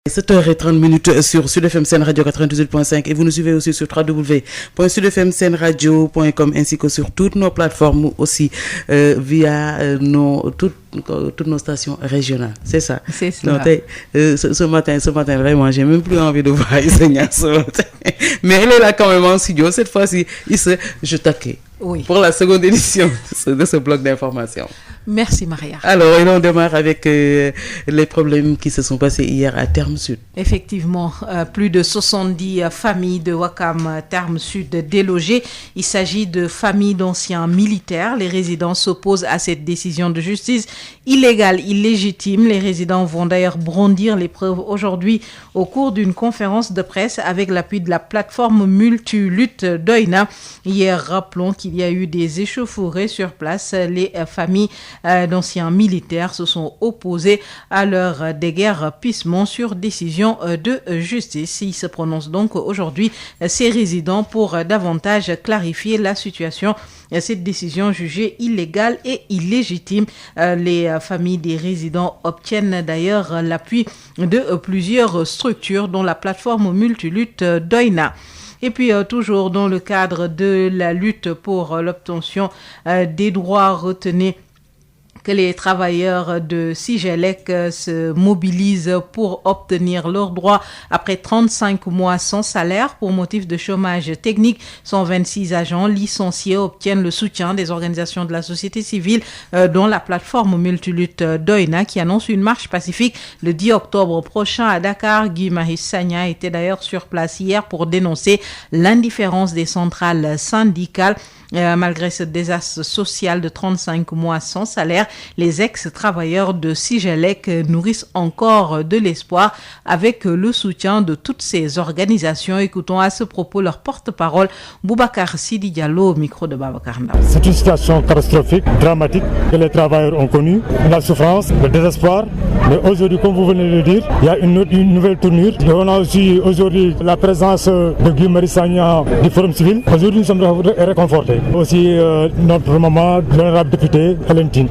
7h30 sur Sud FM Sen Radio 98.5 et vous nous suivez aussi sur www.sudfmsenradio.com ainsi que sur toutes nos plateformes aussi via toutes nos stations régionales. C'est ça. C'est ça. Donc, ce matin vraiment, j'ai même plus envie de voir Isenia ce matin. Mais elle est là quand même en studio. Cette fois-ci, je t'accueille. Oui. Pour la seconde édition de ce bloc d'information. Merci Maria. Alors, on démarre avec les problèmes qui se sont passés hier à Terme Sud. Effectivement, plus de 70 familles de Ouakam Terme Sud délogées. Il s'agit de familles d'anciens militaires. Les résidents s'opposent à cette décision de justice illégale, illégitime. Les résidents vont d'ailleurs brandir les preuves aujourd'hui au cours d'une conférence de presse avec l'appui de la plateforme Multilutte Doina. Hier, rappelons qu'il y a eu des échauffourées sur place. Les familles d'anciens militaires se sont opposés à leur déguerpissement sur décision de justice. Ils se prononcent donc aujourd'hui, ces résidents, pour davantage clarifier la situation. Cette décision jugée illégale et illégitime. Les familles des résidents obtiennent d'ailleurs l'appui de plusieurs structures dont la plateforme Multilutte Doina. Et puis, toujours dans le cadre de la lutte pour l'obtention des droits, retenez que les travailleurs de Sigelec se mobilisent pour obtenir leurs droits après 35 mois sans salaire pour motif de chômage technique. 126 agents licenciés obtiennent le soutien des organisations de la société civile, dont la plateforme Multilutte Doina, qui annonce une marche pacifique le 10 octobre prochain à Dakar. Guy Marius Sagna était d'ailleurs sur place hier pour dénoncer l'indifférence des centrales syndicales. Malgré ce désastre social de 35 mois sans salaire, les ex-travailleurs de Sigelec nourrissent encore de l'espoir avec le soutien de toutes ces organisations. Écoutons à ce propos leur porte-parole, Boubacar Sidi Diallo, au micro de Babacar Ndao. C'est une situation catastrophique, dramatique, que les travailleurs ont connue, la souffrance, le désespoir. Mais aujourd'hui, comme vous venez de le dire, il y a une nouvelle tournure. Et on a aussi aujourd'hui la présence de Guy Marius Sagna du Forum civil. Aujourd'hui, nous sommes réconfortés. Aussi notre maman, l'honorable député Valentine.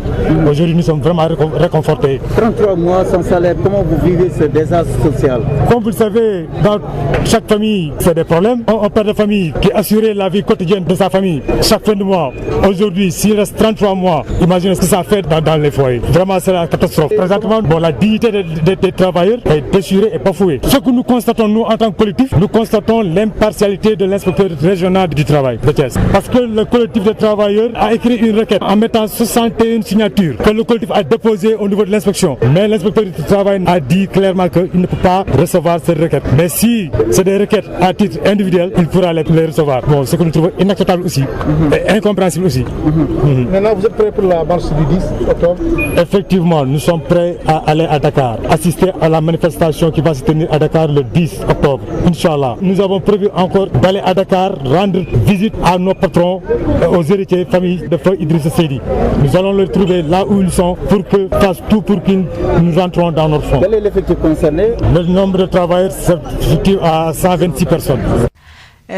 Aujourd'hui, nous sommes vraiment réconfortés. 33 mois sans salaire, comment vous vivez ce désastre social? Comme vous le savez, dans chaque famille, c'est des problèmes. Un père de famille qui assurait la vie quotidienne de sa famille chaque fin de mois. Aujourd'hui, s'il reste 33 mois, imaginez ce que ça fait dans les foyers. Vraiment, c'est la catastrophe. Présentement, la dignité des travailleurs est déchirée et bafouée. Ce que nous constatons, nous, en tant que collectif, nous constatons l'impartialité de l'inspecteur régional du travail de Thiès. Parce que le collectif des travailleurs a écrit une requête en mettant 61 signatures que le collectif a déposées au niveau de l'inspection. Mais l'inspecteur du travail a dit clairement qu'il ne peut pas recevoir ces requêtes. Mais si c'est des requêtes à titre individuel, il pourra les recevoir. Bon, ce que nous trouvons inacceptable aussi et incompréhensible aussi. Maintenant, vous êtes prêts pour la marche du 10 octobre? Effectivement, nous sommes prêts à aller à Dakar, assister à la manifestation qui va se tenir à Dakar le 10 octobre. Inch'Allah. Nous avons prévu encore d'aller à Dakar rendre visite à nos patrons, aux héritiers, familles de feu Idrissa Seydi. Nous allons les trouver là où ils sont pour que fassent tout pour que nous rentrons dans notre fonds. Quel est l'effectif concerné? Le nombre de travailleurs s'établit à 126 personnes.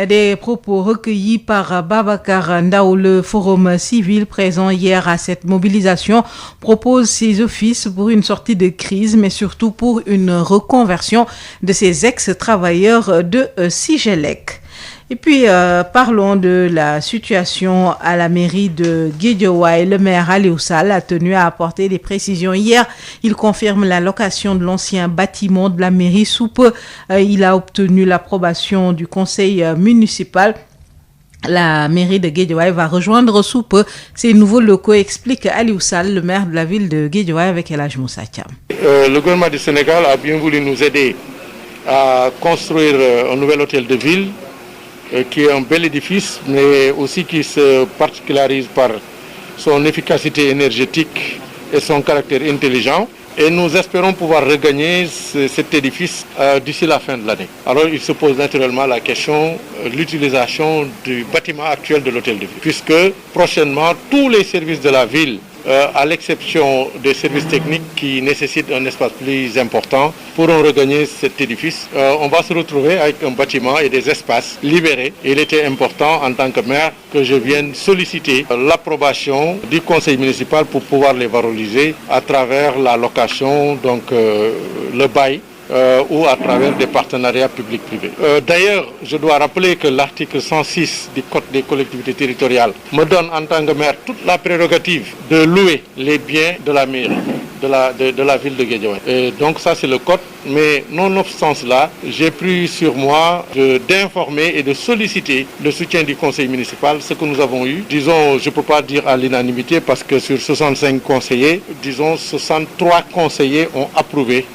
Des propos recueillis par Babacar Ndao. Le forum civil présent hier à cette mobilisation propose ses offices pour une sortie de crise, mais surtout pour une reconversion de ces ex-travailleurs de Sigelec. Et puis, parlons de la situation à la mairie de Guédiawaye. Le maire Aliou Sall a tenu à apporter des précisions hier. Il confirme la location de l'ancien bâtiment de la mairie sous peu. Il a obtenu l'approbation du conseil municipal. La mairie de Guédiawaye va rejoindre sous peu ces nouveaux locaux, explique Aliou Sall, le maire de la ville de Guédiawaye, avec El Hadj Moussa Thiam. Le gouvernement du Sénégal a bien voulu nous aider à construire un nouvel hôtel de ville qui est un bel édifice, mais aussi qui se particularise par son efficacité énergétique et son caractère intelligent. Et nous espérons pouvoir regagner cet édifice d'ici la fin de l'année. Alors il se pose naturellement la question de l'utilisation du bâtiment actuel de l'hôtel de ville, puisque prochainement tous les services de la ville, à l'exception des services techniques qui nécessitent un espace plus important, pourront regagner cet édifice. On va se retrouver avec un bâtiment et des espaces libérés. Il était important en tant que maire que je vienne solliciter l'approbation du conseil municipal pour pouvoir les valoriser à travers la location, donc le bail ou à travers des partenariats publics-privés. D'ailleurs, je dois rappeler que l'article 106 du Code des collectivités territoriales me donne en tant que maire toute la prérogative de louer les biens de la mairie, de la ville de Guédiawaye. Et donc ça c'est le code, mais nonobstant cela, j'ai pris sur moi d'informer et de solliciter le soutien du conseil municipal, ce que nous avons eu. Disons, je ne peux pas dire à l'unanimité parce que sur 65 conseillers, disons 63 conseillers ont approuvé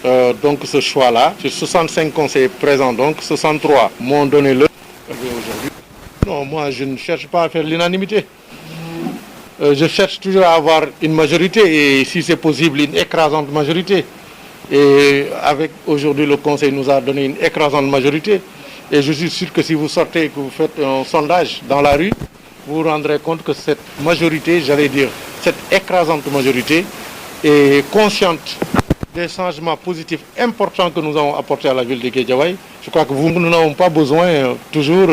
donc ce choix-là. Sur 65 conseillers présents, donc 63 m'ont donné le aujourd'hui. Non, moi je ne cherche pas à faire l'unanimité. Je cherche toujours à avoir une majorité et si c'est possible une écrasante majorité. Et avec aujourd'hui le Conseil nous a donné une écrasante majorité. Et je suis sûr que si vous sortez et que vous faites un sondage dans la rue, vous vous rendrez compte que cette majorité, j'allais dire cette écrasante majorité, est consciente des changements positifs importants que nous avons apportés à la ville de Guédiawaye. Je crois que nous n'avons pas besoin toujours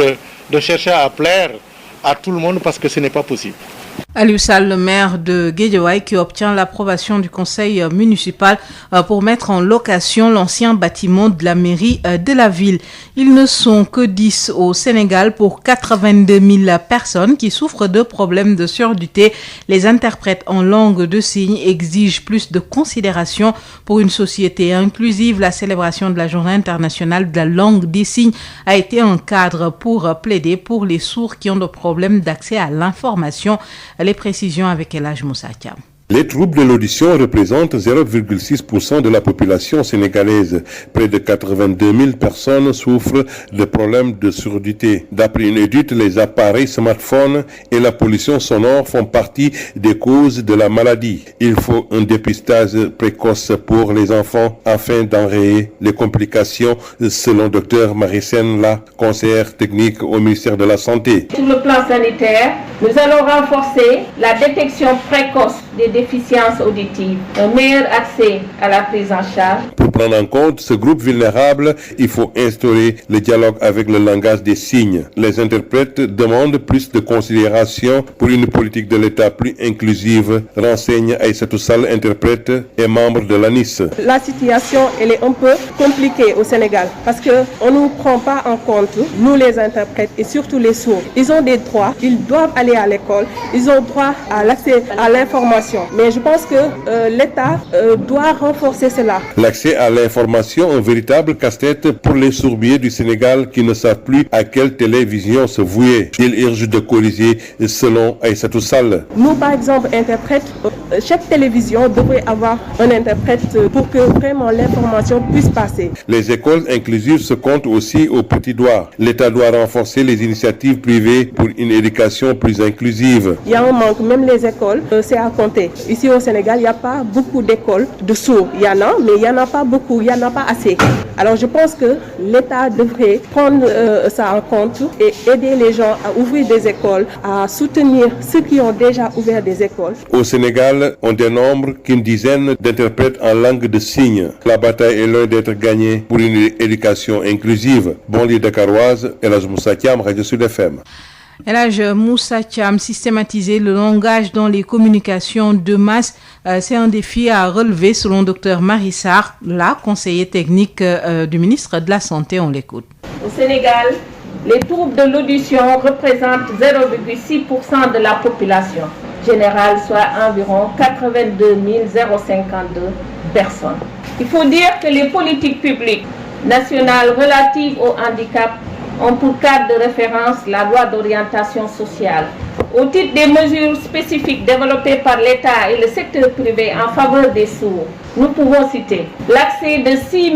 de chercher à plaire à tout le monde parce que ce n'est pas possible. Aliou Sall, le maire de Guédiawaye, qui obtient l'approbation du conseil municipal pour mettre en location l'ancien bâtiment de la mairie de la ville. Ils ne sont que 10 au Sénégal pour 82 000 personnes qui souffrent de problèmes de surdité. Les interprètes en langue de signes exigent plus de considération pour une société inclusive. La célébration de la Journée internationale de la langue des signes a été un cadre pour plaider pour les sourds qui ont des problèmes d'accès à l'information. Les précisions avec El Hadj Moussa Thiam. Les troubles de l'audition représentent 0,6% de la population sénégalaise. Près de 82 000 personnes souffrent de problèmes de surdité. D'après une étude, les appareils smartphones et la pollution sonore font partie des causes de la maladie. Il faut un dépistage précoce pour les enfants afin d'enrayer les complications, selon Dr Marie-Sène La, conseillère technique au ministère de la Santé. Sur le plan sanitaire, nous allons renforcer la détection précoce des déficiences auditives, un meilleur accès à la prise en charge. Pour prendre en compte ce groupe vulnérable, il faut instaurer le dialogue avec le langage des signes. Les interprètes demandent plus de considération pour une politique de l'État plus inclusive, renseigne Aïssatou Sall, interprète et membre de l'ANIS. La situation elle est un peu compliquée au Sénégal parce qu'on ne nous prend pas en compte, nous les interprètes et surtout les sourds. Ils ont des droits, ils doivent aller à l'école, ils ont droit à l'accès à l'information. Mais je pense que l'État doit renforcer cela. L'accès à l'information, un véritable casse-tête pour les sourds-muets du Sénégal qui ne savent plus à quelle télévision se vouer. Il urge de corriger selon Aïssatou Sall. Nous, par exemple, interprètes, chaque télévision devrait avoir un interprète pour que vraiment l'information puisse passer. Les écoles inclusives se comptent aussi au petit doigt. L'État doit renforcer les initiatives privées pour une éducation plus inclusive. Il y a un manque, même les écoles, c'est à compter. Ici au Sénégal, il n'y a pas beaucoup d'écoles de sourds. Il y en a, mais il n'y en a pas beaucoup, il n'y en a pas assez. Alors je pense que l'État devrait prendre ça en compte et aider les gens à ouvrir des écoles, à soutenir ceux qui ont déjà ouvert des écoles. Au Sénégal, on dénombre qu'une dizaine d'interprètes en langue de signes. La bataille est loin d'être gagnée pour une éducation inclusive. Banlieue dakaroise, El Hadj Moussa Thiam, Radio Sud FM. El Hadj Moussa Thiam, systématiser le langage dans les communications de masse, c'est un défi à relever selon Dr Marie Sarr, la conseillère technique du ministre de la Santé. On l'écoute. Au Sénégal, les troubles de l'audition représentent 0,6% de la population générale, soit environ 82 052 personnes. Il faut dire que les politiques publiques nationales relatives au handicap ont pour cadre de référence la loi d'orientation sociale. Au titre des mesures spécifiques développées par l'État et le secteur privé en faveur des sourds, nous pouvons citer l'accès de 6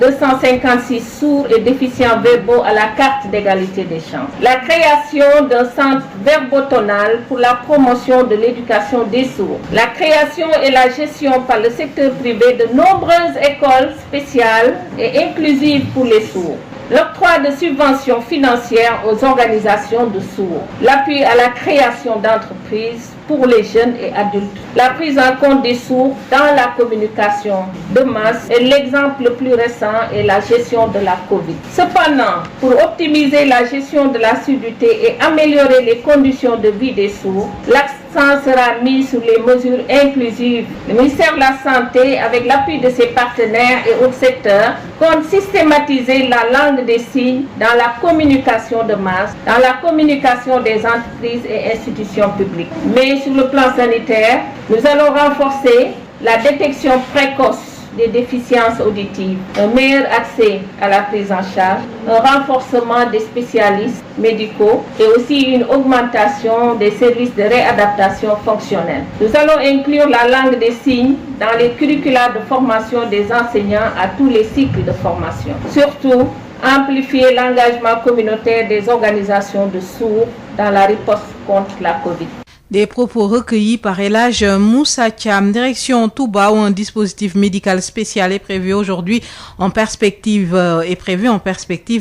256 sourds et déficients verbaux à la carte d'égalité des chances, la création d'un centre verbotonal pour la promotion de l'éducation des sourds, la création et la gestion par le secteur privé de nombreuses écoles spéciales et inclusives pour les sourds, l'octroi de subventions financières aux organisations de sourds, l'appui à la création d'entreprises pour les jeunes et adultes, la prise en compte des sourds dans la communication de masse et l'exemple le plus récent est la gestion de la Covid. Cependant, pour optimiser la gestion de la surdité et améliorer les conditions de vie des sourds, l'accent l'accent sera mis sur les mesures inclusives. Le ministère de la Santé, avec l'appui de ses partenaires et autres secteurs, compte systématiser la langue des signes dans la communication de masse, dans la communication des entreprises et institutions publiques. Mais sur le plan sanitaire, nous allons renforcer la détection précoce des déficiences auditives, un meilleur accès à la prise en charge, un renforcement des spécialistes médicaux et aussi une augmentation des services de réadaptation fonctionnelle. Nous allons inclure la langue des signes dans les curricula de formation des enseignants à tous les cycles de formation. Surtout, amplifier l'engagement communautaire des organisations de sourds dans la riposte contre la Covid. Des propos recueillis par El Hadj Moussa Thiam. Direction Touba, où un dispositif médical spécial est prévu aujourd'hui en perspective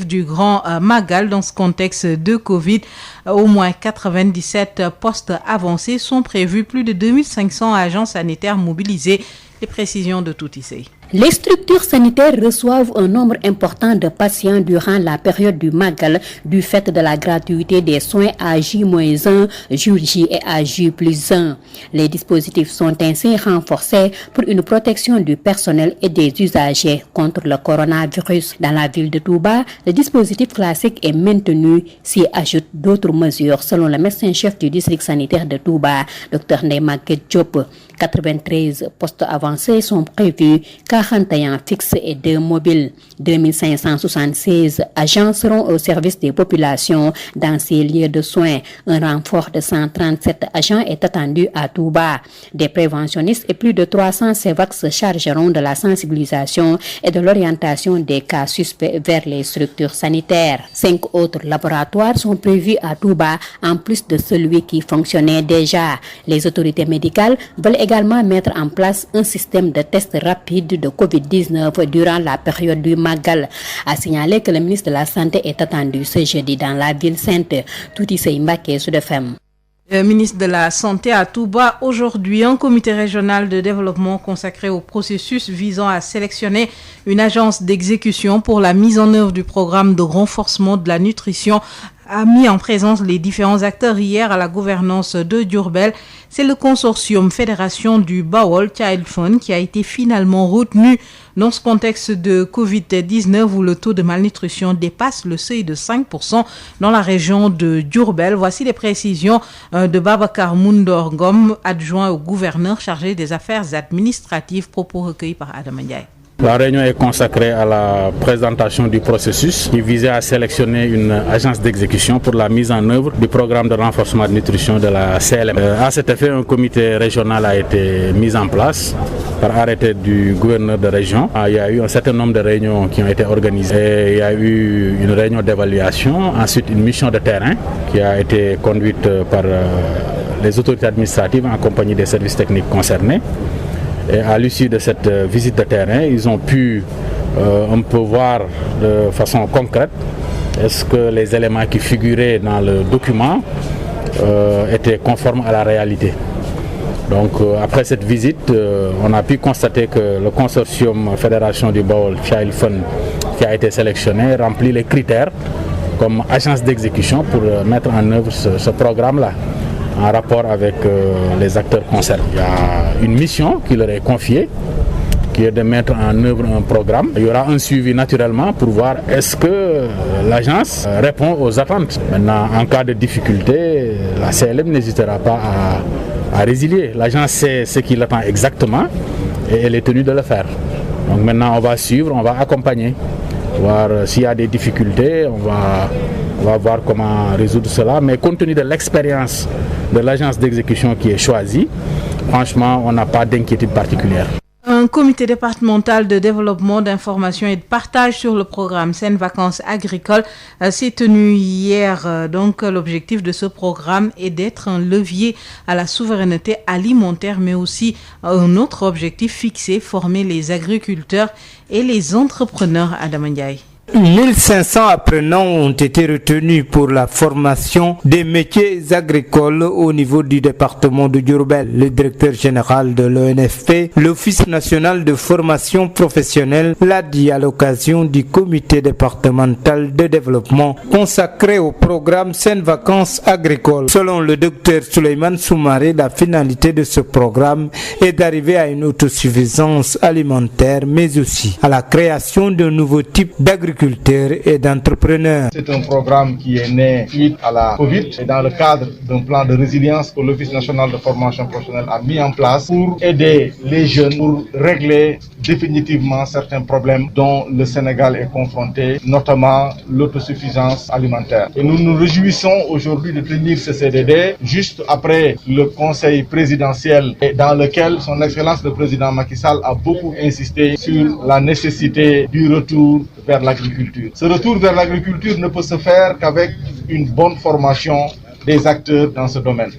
du Grand Magal. Dans ce contexte de Covid, au moins 97 postes avancés sont prévus, plus de 2500 agents sanitaires mobilisés. Les précisions de Toutissé. Les structures sanitaires reçoivent un nombre important de patients durant la période du Magal du fait de la gratuité des soins à J-1, jour J et à J+1. Les dispositifs sont ainsi renforcés pour une protection du personnel et des usagers contre le coronavirus. Dans la ville de Touba, le dispositif classique est maintenu, s'y ajoutent d'autres mesures selon le médecin-chef du district sanitaire de Touba, Dr Neymaguette Diop. 93 postes avancés sont prévus, 41 fixes et 2 mobiles. 2576 agents seront au service des populations dans ces lieux de soins. Un renfort de 137 agents est attendu à Touba. Des préventionnistes et plus de 300 CEVAC se chargeront de la sensibilisation et de l'orientation des cas suspects vers les structures sanitaires. 5 autres laboratoires sont prévus à Touba en plus de celui qui fonctionnait déjà. Les autorités médicales veulent également mettre en place un système de tests rapides de Covid-19 durant la période du Magal. A signalé que le ministre de la Santé est attendu ce jeudi dans la ville sainte. Toutissé Mbacké, Sud FM. Le ministre de la Santé à Touba aujourd'hui, un comité régional de développement consacré au processus visant à sélectionner une agence d'exécution pour la mise en œuvre du programme de renforcement de la nutrition a mis en présence les différents acteurs hier à la gouvernance de Diourbel. C'est le consortium Fédération du Bawol Child Fund qui a été finalement retenu dans ce contexte de Covid-19 où le taux de malnutrition dépasse le seuil de 5% dans la région de Diourbel. Voici les précisions de Babacar Moundor Ngom, adjoint au gouverneur chargé des affaires administratives, propos recueillis par Adam Ndiaye. La réunion est consacrée à la présentation du processus qui visait à sélectionner une agence d'exécution pour la mise en œuvre du programme de renforcement de nutrition de la CLM. À cet effet, un comité régional a été mis en place par arrêté du gouverneur de région. Il y a eu un certain nombre de réunions qui ont été organisées. Et il y a eu une réunion d'évaluation, ensuite une mission de terrain qui a été conduite par les autorités administratives en compagnie des services techniques concernés. Et à l'issue de cette visite de terrain, ils ont pu un peu voir de façon concrète est-ce que les éléments qui figuraient dans le document étaient conformes à la réalité. Donc après cette visite, on a pu constater que le consortium Fédération du Bawol Child Fund qui a été sélectionné remplit les critères comme agence d'exécution pour mettre en œuvre ce programme-là, en rapport avec les acteurs concernés. Il y a une mission qui leur est confiée, qui est de mettre en œuvre un programme. Il y aura un suivi naturellement pour voir est-ce que l'agence répond aux attentes. Maintenant, en cas de difficulté, la CLM n'hésitera pas à résilier. L'agence sait ce qu'il attend exactement et elle est tenue de le faire. Donc maintenant, on va suivre, on va accompagner, voir s'il y a des difficultés, on va voir comment résoudre cela. Mais compte tenu de l'expérience de l'agence d'exécution qui est choisie, franchement, on n'a pas d'inquiétude particulière. Un comité départemental de développement, d'information et de partage sur le programme Saines Vacances Agricoles s'est tenu hier. Donc, l'objectif de ce programme est d'être un levier à la souveraineté alimentaire, mais aussi un autre objectif fixé, former les agriculteurs et les entrepreneurs. Adam Ndiaye. 1500 apprenants ont été retenus pour la formation des métiers agricoles au niveau du département de Diourbel. Le directeur général de l'ONFP, l'Office national de formation professionnelle, l'a dit à l'occasion du comité départemental de développement consacré au programme Saines Vacances agricoles. Selon le docteur Souleymane Soumaré, la finalité de ce programme est d'arriver à une autosuffisance alimentaire, mais aussi à la création d'un nouveau type d'agriculture et d'entrepreneurs. C'est un programme qui est né suite à la Covid et dans le cadre d'un plan de résilience que l'Office national de formation professionnelle a mis en place pour aider les jeunes, pour régler définitivement certains problèmes dont le Sénégal est confronté, notamment l'autosuffisance alimentaire. Et nous nous réjouissons aujourd'hui de tenir ce CDD juste après le conseil présidentiel dans lequel son Excellence le président Macky Sall a beaucoup insisté sur la nécessité du retour vers l'agriculture. Ce retour vers l'agriculture ne peut se faire qu'avec une bonne formation des acteurs dans ce domaine.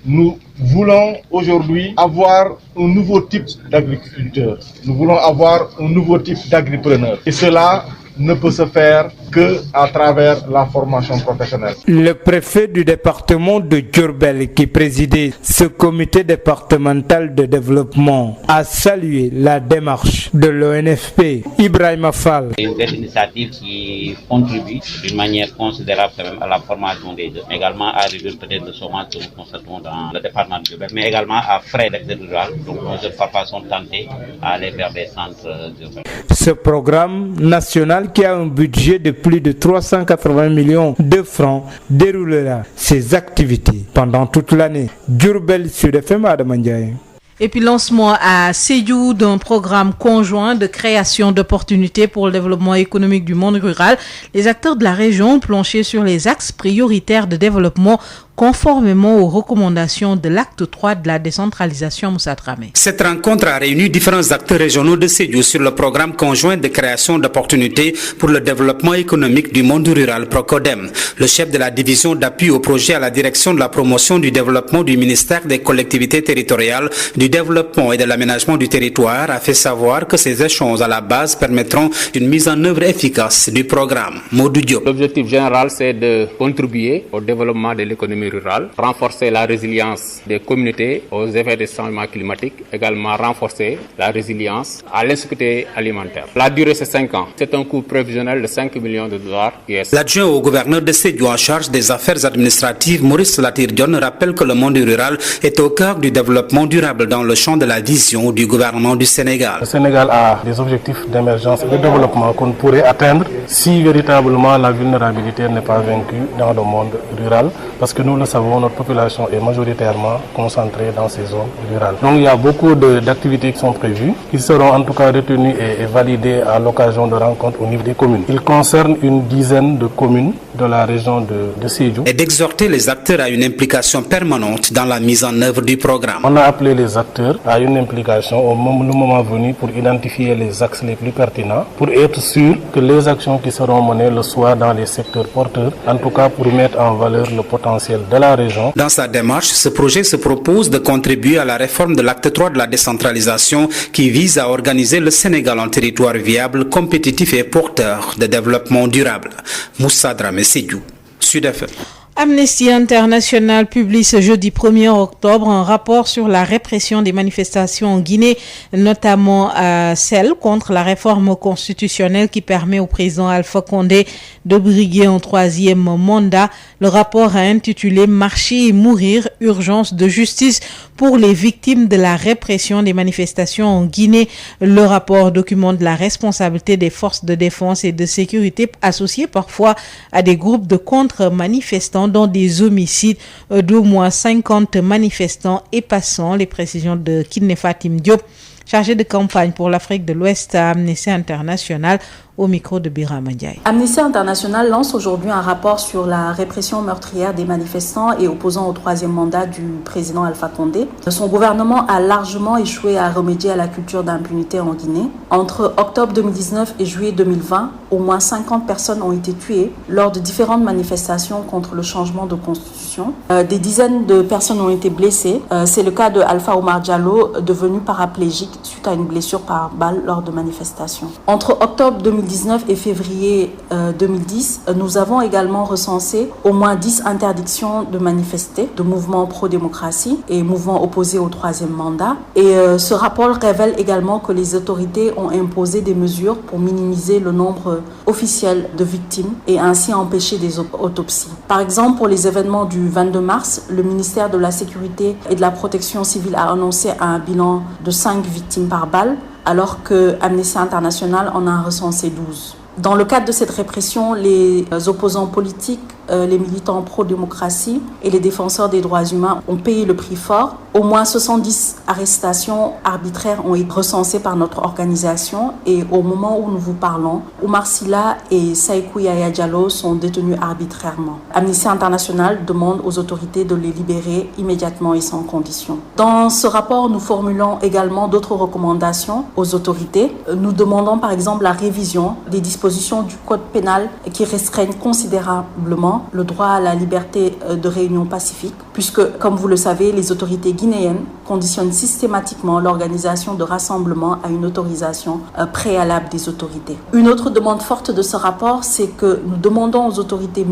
Nous voulons aujourd'hui avoir un nouveau type d'agriculteur. Nous voulons avoir un nouveau type d'agripreneur. Et cela ne peut se faire que à travers la formation professionnelle. Le préfet du département de Diourbel, qui présidait ce comité départemental de développement, a salué la démarche de l'ONFP. Ibrahima Fall. C'est une belle initiative qui contribue d'une manière considérable quand même à la formation des jeunes, mais également à réduire peut-être le chômage que nous constatons dans le département de Diourbel, mais également à frais d'accès rural. Donc nos jeunes papas sont tentés à aller vers des centres urbains. Ce programme national qui a un budget de plus de 380 millions de francs déroulera ses activités pendant toute l'année. Diourbel Sud FM Adamandiaye. Et puis lancement à Sédhiou d'un programme conjoint de création d'opportunités pour le développement économique du monde rural. Les acteurs de la région ont planché sur les axes prioritaires de développement conformément aux recommandations de l'acte 3 de la décentralisation Moussa Dramé. Cette rencontre a réuni différents acteurs régionaux de Sédhiou sur le programme conjoint de création d'opportunités pour le développement économique du monde rural Procodem. Le chef de la division d'appui au projet à la direction de la promotion du développement du ministère des collectivités territoriales, du développement et de l'aménagement du territoire a fait savoir que ces échanges à la base permettront une mise en œuvre efficace du programme. Modou Diop. L'objectif général, c'est de contribuer au développement de l'économie rurale, renforcer la résilience des communautés aux effets des changements climatiques, également renforcer la résilience à l'insécurité alimentaire. La durée, c'est 5 ans. C'est un coût prévisionnel de 5 millions de dollars US. L'adjoint au gouverneur de Sédhiou en charge des affaires administratives, Maurice Latir-Dione, rappelle que le monde rural est au cœur du développement durable dans le champ de la vision du gouvernement du Sénégal. Le Sénégal a des objectifs d'émergence et de développement qu'on pourrait atteindre si véritablement la vulnérabilité n'est pas vaincue dans le monde rural, parce que nous le savons, notre population est majoritairement concentrée dans ces zones rurales. Donc il y a beaucoup d'activités qui sont prévues, qui seront en tout cas retenues et validées à l'occasion de rencontres au niveau des communes. Il concerne une dizaine de communes de la région de Sédhiou. Et d'exhorter les acteurs à une implication permanente dans la mise en œuvre du programme. On a appelé les acteurs à une implication au moment venu pour identifier les axes les plus pertinents, pour être sûr que les actions qui seront menées le soient dans les secteurs porteurs, en tout cas pour mettre en valeur le potentiel de la région. Dans sa démarche, ce projet se propose de contribuer à la réforme de l'acte 3 de la décentralisation qui vise à organiser le Sénégal en territoire viable, compétitif et porteur de développement durable. Moussa Dramé, Sédhiou, Sud FM. Amnesty International publie ce jeudi 1er octobre un rapport sur la répression des manifestations en Guinée, notamment celle contre la réforme constitutionnelle qui permet au président Alpha Condé de briguer un 3e mandat. Le rapport a intitulé « Marcher et mourir, urgence de justice pour les victimes de la répression des manifestations en Guinée ». Le rapport documente la responsabilité des forces de défense et de sécurité associées parfois à des groupes de contre-manifestants dans des homicides d'au moins 50 manifestants et passants. Les précisions de Kiné Fatim Diop, chargé de campagne pour l'Afrique de l'Ouest à Amnesty International, au micro de Birama Ndiaye. Amnesty International lance aujourd'hui un rapport sur la répression meurtrière des manifestants et opposants au 3e mandat du président Alpha Condé. Son gouvernement a largement échoué à remédier à la culture d'impunité en Guinée. Entre octobre 2019 et juillet 2020, au moins 50 personnes ont été tuées lors de différentes manifestations contre le changement de constitution. Des dizaines de personnes ont été blessées. C'est le cas de Alpha Omar Diallo, devenu paraplégique suite à une blessure par balle lors de manifestations. Entre octobre 2019 2019 et février 2010, nous avons également recensé au moins 10 interdictions de manifester, de mouvements pro-démocratie et mouvements opposés au troisième mandat. Et ce rapport révèle également que les autorités ont imposé des mesures pour minimiser le nombre officiel de victimes et ainsi empêcher des autopsies. Par exemple, pour les événements du 22 mars, le ministère de la Sécurité et de la Protection civile a annoncé un bilan de 5 victimes par balle, alors que Amnesty International en a recensé 12. Dans le cadre de cette répression, les opposants politiques, les militants pro-démocratie et les défenseurs des droits humains ont payé le prix fort. Au moins 70 arrestations arbitraires ont été recensées par notre organisation et au moment où nous vous parlons, Oumar Sylla et Saïkou Yaya Diallo sont détenus arbitrairement. Amnesty International demande aux autorités de les libérer immédiatement et sans condition. Dans ce rapport, nous formulons également d'autres recommandations aux autorités. Nous demandons par exemple la révision des dispositions du code pénal qui restreignent considérablement le droit à la liberté de réunion pacifique, puisque, comme vous le savez, les autorités guinéennes conditionnent systématiquement l'organisation de rassemblements à une autorisation préalable des autorités. Une autre demande forte de ce rapport, c'est que nous demandons aux autorités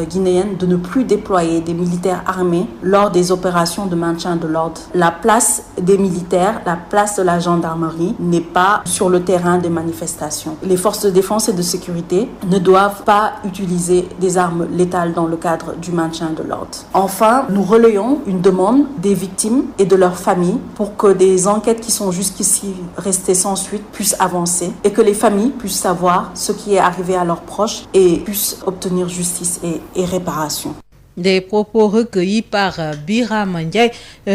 guinéennes de ne plus déployer des militaires armés lors des opérations de maintien de l'ordre. La place des militaires, la place de la gendarmerie n'est pas sur le terrain des manifestations. Les forces de défense et de sécurité ne doivent pas utiliser des armes létales dans le cadre du maintien de l'ordre. Enfin, nous relayons une demande des victimes et de leurs familles pour que des enquêtes qui sont jusqu'ici restées sans suite puissent avancer et que les familles puissent savoir ce qui est arrivé à leurs proches et puissent obtenir justice et réparation. Des propos recueillis par Biram Ndiaye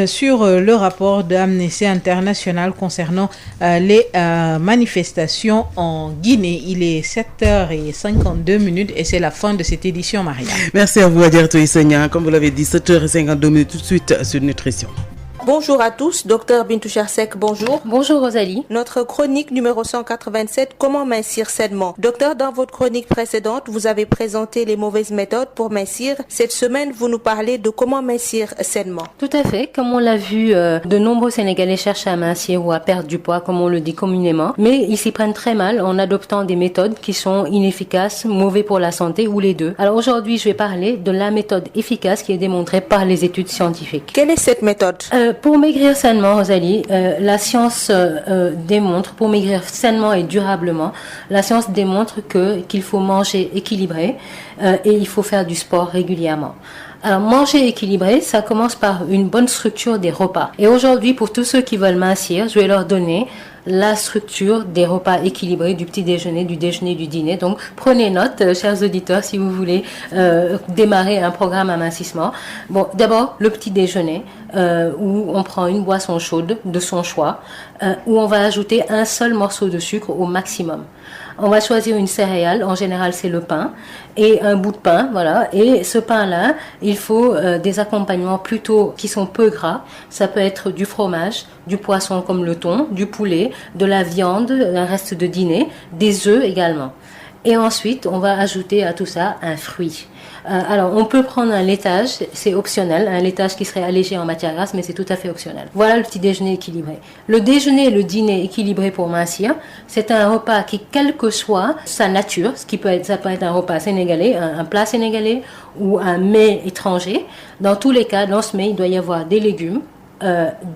sur le rapport d'Amnesty International concernant les manifestations en Guinée. Il est 7h52 et c'est la fin de cette édition, Maria. Merci à vous, Adjaratou Issegna. Comme vous l'avez dit, 7h52 tout de suite sur Nutrition. Bonjour à tous, docteur Bintou Chersek, bonjour. Bonjour Rosalie. Notre chronique numéro 187, comment mincir sainement. Docteur, dans votre chronique précédente, vous avez présenté les mauvaises méthodes pour mincir. Cette semaine, vous nous parlez de comment mincir sainement. Tout à fait, comme on l'a vu, de nombreux Sénégalais cherchent à mincir ou à perdre du poids, comme on le dit communément, mais ils s'y prennent très mal en adoptant des méthodes qui sont inefficaces, mauvaises pour la santé ou les deux. Alors aujourd'hui, je vais parler de la méthode efficace qui est démontrée par les études scientifiques. Quelle est cette méthode? Pour maigrir sainement, Rosalie, la science démontre, pour maigrir sainement et durablement, la science démontre qu'il faut manger équilibré et il faut faire du sport régulièrement. Alors, manger équilibré, ça commence par une bonne structure des repas. Et aujourd'hui, pour tous ceux qui veulent mincir, je vais leur donner la structure des repas équilibrés du petit déjeuner, du déjeuner, du dîner. Donc, prenez note, chers auditeurs, si vous voulez démarrer un programme amincissement. Bon, d'abord, le petit déjeuner, où on prend une boisson chaude de son choix, où on va ajouter un seul morceau de sucre au maximum. On va choisir une céréale, en général c'est le pain, et un bout de pain, voilà. Et ce pain-là, il faut des accompagnements plutôt qui sont peu gras. Ça peut être du fromage, du poisson comme le thon, du poulet, de la viande, un reste de dîner, des œufs également. Et ensuite, on va ajouter à tout ça un fruit. Alors, on peut prendre un laitage, c'est optionnel, un laitage qui serait allégé en matière grasse, mais c'est tout à fait optionnel. Voilà le petit déjeuner équilibré. Le déjeuner et le dîner équilibré pour mincir, c'est un repas qui, quelle que soit sa nature, ça peut être un repas sénégalais, un plat sénégalais ou un mets étranger. Dans tous les cas, dans ce mets, il doit y avoir des légumes,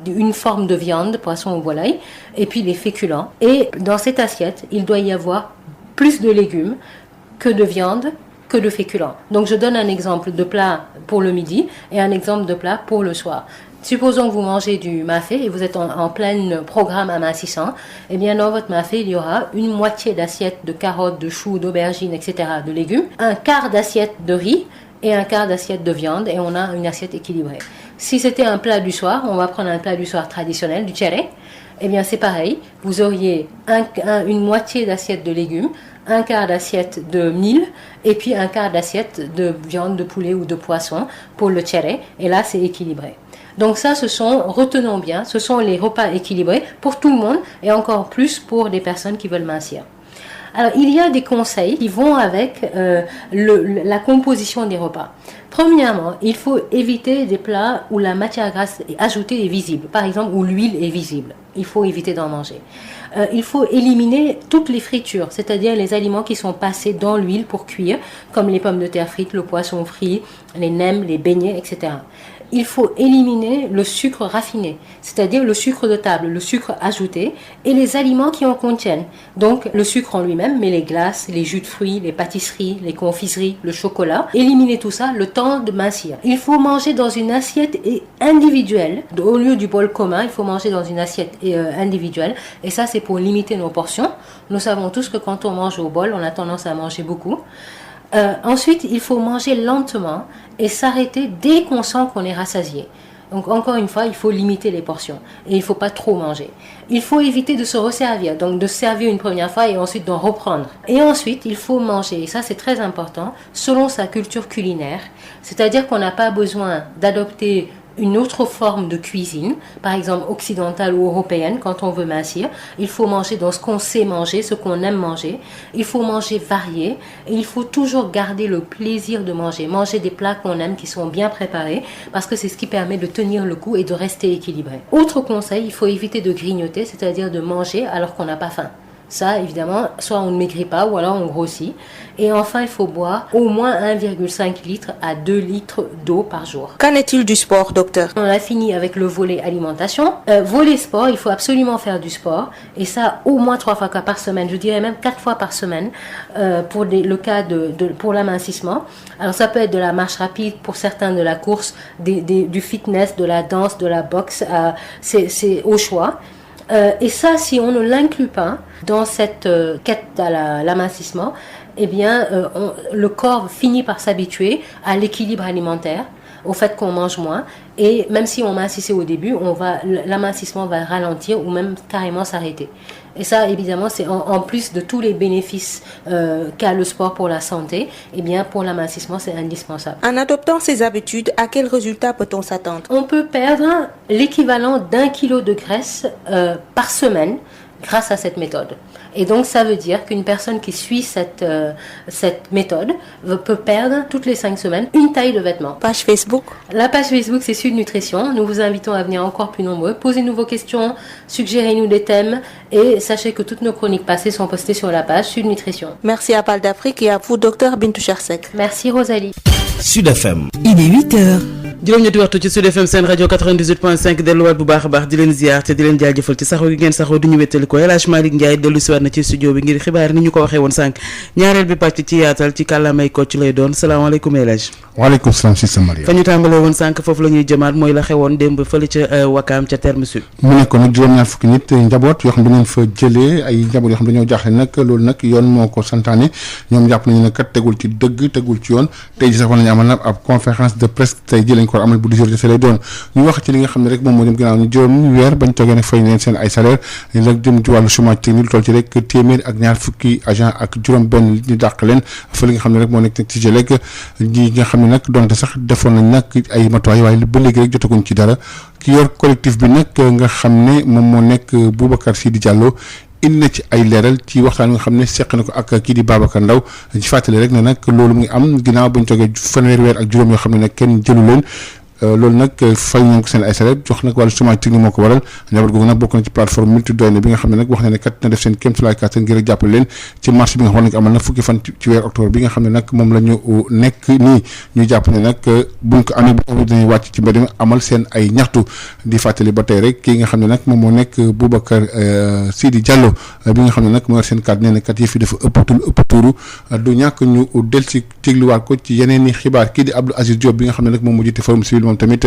une forme de viande, poisson ou volaille, et puis les féculents. Et dans cette assiette, il doit y avoir plus de légumes que de viande, que de féculents. Donc je donne un exemple de plat pour le midi et un exemple de plat pour le soir. Supposons que vous mangez du mafé et vous êtes en plein programme amincissant, eh bien dans votre mafé, il y aura une moitié d'assiette de carottes, de choux, d'aubergines, etc., de légumes, un quart d'assiette de riz et un quart d'assiette de viande et on a une assiette équilibrée. Si c'était un plat du soir, on va prendre un plat du soir traditionnel, du tchéré, eh bien c'est pareil, vous auriez une moitié d'assiette de légumes, un quart d'assiette de mil et puis un quart d'assiette de viande, de poulet ou de poisson pour le tchéré. Et là, c'est équilibré. Donc ça, retenons bien, ce sont les repas équilibrés pour tout le monde et encore plus pour les personnes qui veulent mincir. Alors, il y a des conseils qui vont avec la composition des repas. Premièrement, il faut éviter des plats où la matière grasse ajoutée est visible, par exemple où l'huile est visible. Il faut éviter d'en manger. Il faut éliminer toutes les fritures, c'est-à-dire les aliments qui sont passés dans l'huile pour cuire, comme les pommes de terre frites, le poisson frit, les nems, les beignets, etc. Il faut éliminer le sucre raffiné, c'est-à-dire le sucre de table, le sucre ajouté, et les aliments qui en contiennent. Donc le sucre en lui-même, mais les glaces, les jus de fruits, les pâtisseries, les confiseries, le chocolat. Éliminer tout ça le temps de mincir. Il faut manger dans une assiette individuelle. Au lieu du bol commun, il faut manger dans une assiette individuelle. Et ça, c'est pour limiter nos portions. Nous savons tous que quand on mange au bol, on a tendance à manger beaucoup. Ensuite, il faut manger lentement et s'arrêter dès qu'on sent qu'on est rassasié. Donc encore une fois, il faut limiter les portions et il ne faut pas trop manger. Il faut éviter de se resservir, donc de servir une première fois et ensuite d'en reprendre. Et ensuite, il faut manger, et ça c'est très important, selon sa culture culinaire. C'est-à-dire qu'on n'a pas besoin d'adopter une autre forme de cuisine, par exemple occidentale ou européenne, quand on veut mincir. Il faut manger dans ce qu'on sait manger, ce qu'on aime manger. Il faut manger varié et il faut toujours garder le plaisir de manger. Manger des plats qu'on aime, qui sont bien préparés, parce que c'est ce qui permet de tenir le coup et de rester équilibré. Autre conseil, il faut éviter de grignoter, c'est-à-dire de manger alors qu'on n'a pas faim. Ça, évidemment, soit on ne maigrit pas ou alors on grossit. Et enfin, il faut boire au moins 1,5 litre à 2 litres d'eau par jour. Qu'en est-il du sport, docteur? On a fini avec le volet alimentation. Volet sport, il faut absolument faire du sport. Et ça, au moins 3 fois par semaine. Je dirais même 4 fois par semaine pour le cas pour l'amincissement. Alors, ça peut être de la marche rapide, pour certains de la course, du fitness, de la danse, de la boxe. C'est au choix. Et ça, si on ne l'inclut pas dans cette quête à l'amincissement, eh bien, le corps finit par s'habituer à l'équilibre alimentaire, au fait qu'on mange moins. Et même si on mincissait au début, l'amincissement va ralentir ou même carrément s'arrêter. Et ça, évidemment, c'est en plus de tous les bénéfices qu'a le sport pour la santé, eh bien, pour l'amincissement, c'est indispensable. En adoptant ces habitudes, à quel résultat peut-on s'attendre? On peut perdre l'équivalent d'1 kilo de graisse par semaine grâce à cette méthode. Et donc, ça veut dire qu'une personne qui suit cette méthode peut perdre toutes les 5 semaines une taille de vêtements. Page Facebook? La page Facebook, c'est Sud Nutrition. Nous vous invitons à venir encore plus nombreux. Posez-nous vos questions, suggérez-nous des thèmes et sachez que toutes nos chroniques passées sont postées sur la page Sud Nutrition. Merci à Pal d'Afrique et à vous, docteur Bintou Chersek. Merci Rosalie. Sud FM. Il est 8h. juróom-ñetti waxtu ci Sud FM seen rajo 98.5 delluwaat bu baax a baax di leen ziar te di leen jaajëfal ci saxoo gi ngeen saxoo di ñu wéttali ko El Hadj Malick Ndiaye dellu siwaat na ci studio bi ngir xibaar ni ñu ko waxee woon sànq ñaareel bi pàcc ci yaatal ci kàllaamay Kocc lay doon salaamaaleykum El Hadj. waaleykum salaam si sa Maria. fa ñu tàmbalee woon sànq foofu la ñuy jëmaat mooy la xewoon démb fële ca Wakaam ca terme sud. mu nekkoon nag juróom-ñaar fukki nit njaboot yoo xam ne dañu fa jëlee ay njaboot yoo xam dañoo jaaxle nag loolu nag yoon moo ko santaane ñoom jàpp nañu ne kat tegul ci dëgg tegul ci yoon tey ji sax war nañu amal nag ab conférence de presse tey ji lañ ko war amal bu 10h lay doon ñu wax ci li nga xam ne rek moom moo jëm ginnaaw ñu juróom weer bañ toogee nag fay leen seen ay salaire la jëm ci wàllu chômage technique lu toll ci rek téeméer ak ñaar fukki agent ak juróom benn ñu dàq leen fa li nga xam ne rek moo nekk ci GILEC ñi nga xam ne nag donte sax defoon nañ nag ay matuwaay waaye ba léegi rek jotaguñ ci dara ki yor collectif bi nag nga xam ne moom moo nekk Boubacar Sidi Diallo indi na ci ay leeral ci waxtaan nga xam ne seq na ko ak kii di Babacar Ndaw ci fàttali rek ne nag loolu mu ngi am ginnaaw bañ toogee fanweeri weer ak juróom yoo xam ne nag kenn jëlu leen loolu nag fay ñoom ko seen ay salaire jox nag wàllu chômage technique moo ko waral njaboot googu nag bokk na ci plateforme multidoyne bi nga xam ne nag wax na ne kat na def seen kéemtulaay kàttan ngir jàppale leen ci marché bi nga xam ne amal na fukki fan ci weer octobre bi nga xam ne nag moom la ñu nekk nii ñu jàpp ne nag buñ ko amee bu dañuy wàcc ci mbedd mi amal seen ay ñaxtu di fàttali ba tey rek kii nga xam ne nag moom moo nekk Boubacar Sidi Diallo bi nga xam ne nag moo yor seen kàddu nee na kat yëf yi dafa ëpp tuuru du ñàkk ñu del ci tegluwaat ko ci yeneen i xibaar kii di Abdou Aziz Diop bi nga xam ne nag moom moo jiite forum civil moom tamit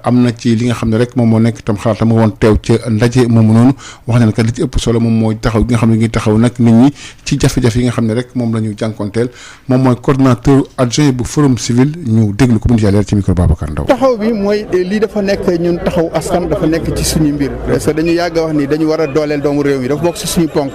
am na ci li nga xam ne rek moom moo nekk tam xalaatam nga woon teew ca ndaje moomu noonu wax ne kat li ci ëpp solo moom mooy taxaw gi nga xam ne ngi taxaw nag nit ñi ci jafe-jafe yi nga xam ne rek moom la ñu jànkonteel moom mooy coordonnateur adjoint bu forum civil ñu déglu ko bu ñu jàllee ci micro Babacar Ndaw. taxaw bi mooy lii dafa nekk ñun taxaw askan dafa nekk ci suñu mbir parce que dañu yàgg a wax ni dañu war a dooleel doomu réew mi dafa bokk ci suñu ponk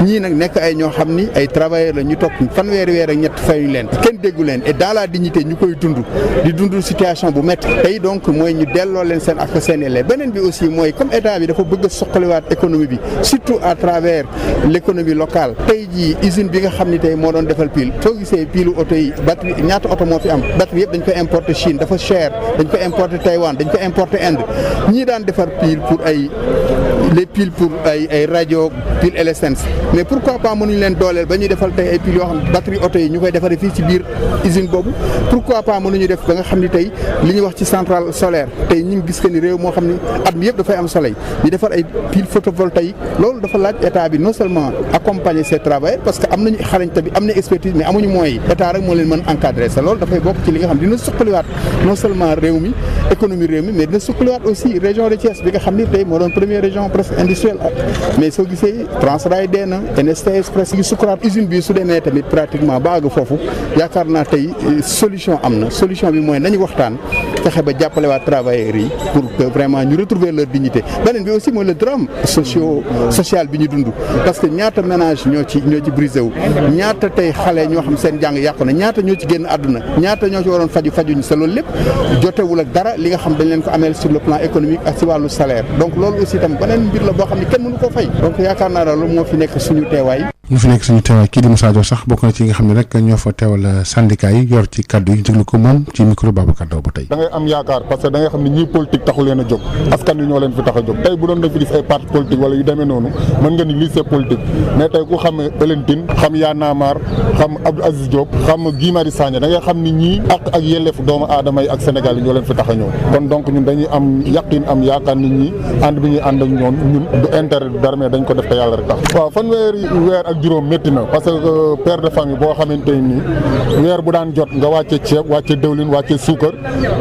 ñii nag nekk ay ñoo xam ni ay travailleurs la ñu topp fanweeri weer ak ñett fayuñ leen kenn déggu leen et dans la dignité ñu koy dund di dund situation situation bu métti tey donc mooy ñu delloo leen seen ak seen élèves beneen bi aussi mooy comme état bi dafa bëgg a soqaliwaat économie bi surtout à travers l'économie locale tey jii usine bi nga xam ni tey moo doon defal pile soo gisee pilu oto yi batterie ñaata oto moo fi am batterie yëpp dañ ko importer Chine dafa cher dañ ko importer Taïwan dañ ko importer Inde ñii daan defar pile pour les piles pour ay rajo pile LSNs mais pourquoi pas mënuñ leen dooleel ba ñuy defal tey ay piles yoo xam ne batterie oto yi ñu koy defaree fii ci biir usine boobu pourquoi pas mënuñu def ba nga xam ni tey li ñuy wax ci centrale solaire tey ñu ngi gis que ni réew moo xam ni at mi yëpp dafay am soleil ñu defar ay piles photovoltaïques loolu dafa laaj état bi non seulement accompagner ces travailleurs parce que am nañu xarañte bi am na expertise mais amuñu moyens yi état rek moo leen mën encadrer sa loolu dafay bokk ci li nga xam dina suqaliwaat non seulement réew mi économie réew mi mais dina suqaliwaat aussi région de Thiès bi nga xam ni tey moo doon première région presque industrielle mais soo gisee Transrail dee na NSTS presque gi sukuraat usine bi su demee tamit pratiquement ba àgg foofu yaakaar naa tey solution am na solution bi mooy nañu waxtaan fexe ba jàppale waa travailleurs yi pour que vraiment ñu retrouver leur dignité beneen bi aussi mooy le drame social bi ñu dund parce que ñaata ménage ñoo ci brisé wu ñaata tey xale ñoo xam seen jàng yàqu na ñaata ñoo ci génn àdduna ñaata ñoo ci waroon fajuñu sa loolu lépp jotewul ak dara li nga xam dañ leen ko ameel sur le plan économique ak ci wàllu salaire donc loolu aussi tam beneen mbir la boo xam ne kenn mënu koo fay donc yaakaar naa daal loolu moo fi nekk suñu teewaay. ñu fi nekk suñu teewaay kii di Moussa Diop sax bokk na ci nga xam ne rek ñoo fa teewal syndicat yi yor ci kaddu yi déglu ko moom ci micro Babacar Daw ba tey. da ngay am yaakaar parce que da ngay xam ne ñii politique taxu leen a jóg askan wi ñoo leen fi tax a jóg tey bu doon def fi gis ay parti politique wala yu demee noonu mën nga ni lii c'est politique mais tey ku xam Elentine xam Y'en a marre xam Abdou Aziz Diop xam Guy Marius Sagna da ngay xam ni ñii ak yelleefu doomu aadama yi ak Sénégal yi ñoo leen fi tax a ñëw kon donc ñun dañuy am yaqin am yaakaar nit ñi ànd bi ñuy ànd ak ñoom ñun du intérêt du dara mais dañ ko def te yàlla rek tax waaw fanweeri weer ak juróom métti na parce que père de famille boo xamante ni weer bu daan jot nga wàcce ceeb wàcce dëwlin wàcce suukar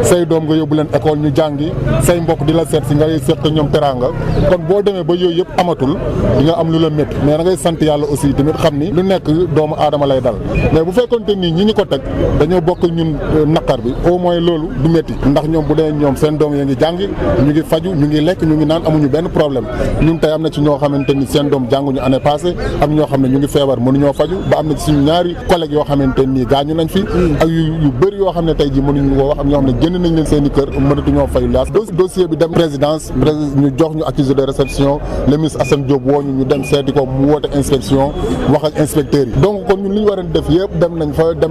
say doom nga yóbbu leen école ñu jàngi say mbokk di la seet si ngay seet ñoom teraanga kon boo demee ba yooyu yëpp amatul di nga am lu la métti mais da ngay sant yàlla aussi tamit xam ni lu nekk doomu aadama lay dal mais bu fekkonte ni ñi ñu ko teg dañoo bokk ñun naqar bi au moins loolu du métti ndax ñoom bu dee ñoom seen doom ya ngi jàngi ñu ngi faju ñu ngi lekk ñu ngi naan amuñu benn problème ñun tey am na ci ñoo xamante ni seen doom jànguñu année passée am ñoo xam ne ñu ngi feebar mënuñoo faju ba am na ci suñu ñaari collègues yoo xamante nii gaañu nañ fi ak yu bëri yoo xam ne tey ji mënuñu ko wax am ñoo xam ne génn nañ leen seen i kër mënatuñoo fayu laas dossier bi dem présidence ñu jox ñu accusé de réception le ministre Assane Diop woo ñu dem seeti ko mu woote inspection wax ak inspecteurs yi donc kon ñun li ñu war a def yëpp dem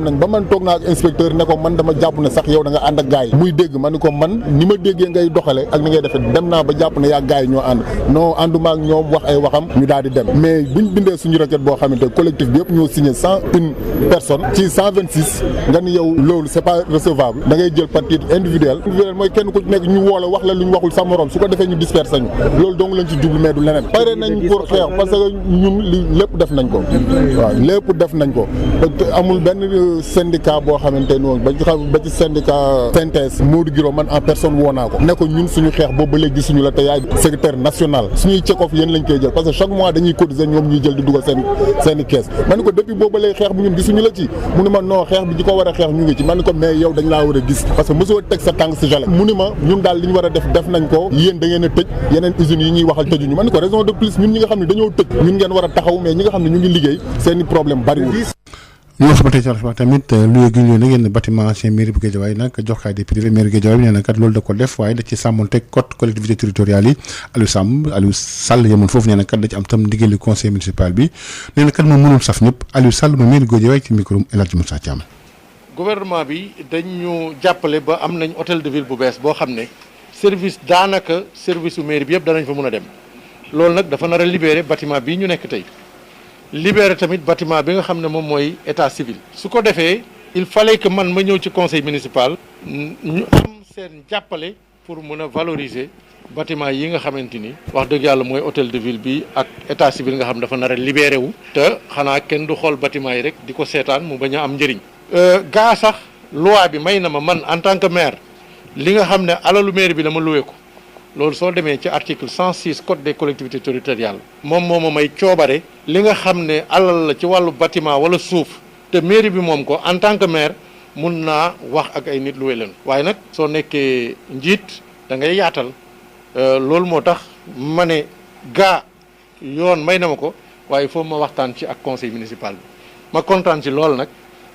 nañ ba man toog naa ak inspecteur ne ko man dama jàpp ne sax yow da nga ànd ak gars yi muy dégg ma ni ko man ni ma déggee ngay doxale ak ni ngay defee dem naa ba jàpp ne yaa gars yi ñoo ànd non ànduma ak ñoom wax ay waxam ñu daal di dem mais buñ bindee suñu requête boo xamante collectif bi yëpp ñoo signé 101 personnes ci 126 nga ni yow loolu c'est pas recevable da ngay jël par titre individuel mooy kenn ku nekk ñu woo la wax la lu ñu waxul sa morom su ko defee ñu disperser ñu loolu dong lañ ci jublu mais du leneen pare nañ pour xeex parce que ñun li lépp def nañ ko waaw lépp def nañ ko amul benn syndicat boo xamante noonu ba ci syndicat synthèse Modou Guiro man en personne woo naa ko ne ko ñun suñu xeex boobu ba léegi gisuñu la te yaay secrétaire national suñuy check-off yéen lañ koy jël parce que chaque mois dañuy cotiser ñoom ñuy jël di dugal seen i kees ma ni ko depuis boobu ba léegi xeex bi ñun gisuñu la ci mu ni ma non xeex bi ñi ko war a xeex ñu ngi ci ma ni ko mais yow dañ laa war a gis parce que mosoo teg sa tànk si jale mu ni ma ñun daal li ñu war a def nañ ko yéen da ngeen a tëj yeneen usines yi ñuy waxal tëjuñu ma ni ko raison de plus ñun ñi nga xam ne dañoo tëj ñun ngeen war a taxaw mais ñi nga xam ne ñu ngi liggéey seen i problème bariwul ñu wax ba tey ci wax tamit luye gi ñu na ngeen bâtiment ancien mairie bu Guédiawaye nag jox kaay des privés mairie Guédiawaye bi nee na kat loolu da ko def waaye da ci sàmmonteeg code collectivité territoriale yi Aliou Sall yemoon foofu nee na kat da ci am tam ndigali conseil municipal bi nee na kat moom mënul saf ñëpp Aliou Sall mu mairie Guédiawaye ci micro El Hadji Moussa Thiam. gouvernement bi dañu jàppale ba am nañ hôtel de ville bu bees boo xam ne service daanaka service su mairie bi yëpp danañ fa mën a dem loolu nag dafa nar a libérer bâtiment bii ñu nekk tey libérer tamit bâtiment bi nga xam ne moom mooy état civil su ko defee il fallait que man ma ñëw ci conseil municipal ñu am seen jàppale pour mën a valoriser bâtiment yi nga xamante ni wax dëgg yàlla mooy hôtel de ville bi ak état civil nga xam dafa nar a libéré wu te xanaa kenn du xool bâtiment yi rek di ko seetaan mu bañ a am njëriñ gaa sax loi bi may na ma man en tant que maire li nga xam ne alalu maire bi dama loué ko loolu soo demee ci article 106 code des collectivités territoriales moom moo ma may coobare li nga xam ne alal la ci wàllu bâtiment wala suuf te mairie bi moom ko en tant que maire mun naa wax ak ay nit loué leen waaye nag soo nekkee njiit da ngay yaatal loolu moo tax ma ne gaa yoon may na ma ko waaye il faut ma waxtaan ci ak conseil municipal bi ma kontaan ci loolu nag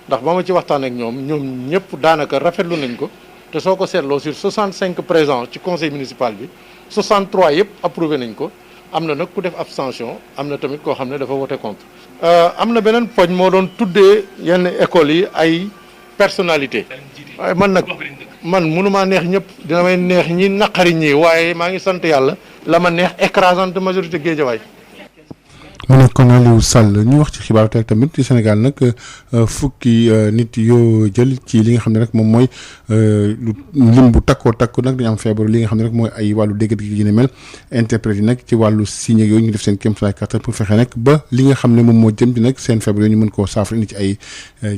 ndax ba ma ci waxtaan ak ñoom ñëpp daanaka rafetlu nañ ko te soo ko seetloo sur 65 présents ci conseil municipal bi 63 yëpp approuvé nañ ko am na nag ku def abstention am na tamit koo xam ne dafa voté contre. am na beneen poñ moo doon tuddee yenn écoles yi ay personnalité waaye man nag man mënumaa neex ñëpp dina may neex ñi naqari ñi waaye maa ngi sant yàlla la ma neex écrasante majorité Guédiawaye. mu nekkoon Aliou Sall ñu wax ci xibaar tey tamit ci Sénégal nag fukki nit yoo jël ci li nga xam ne rek moom mooy lim bu takkoo takku nag dañu am feebar li nga xam ne rek mooy ay wàllu dégg-dégg yi ne mel interprète yi nag ci wàllu signe yooyu ñu def seen kéemtalaay kattan pour fexe nag ba li nga xam ne moom moo jëm di nag seen feebar yooyu ñu mën koo saafara indi ci ay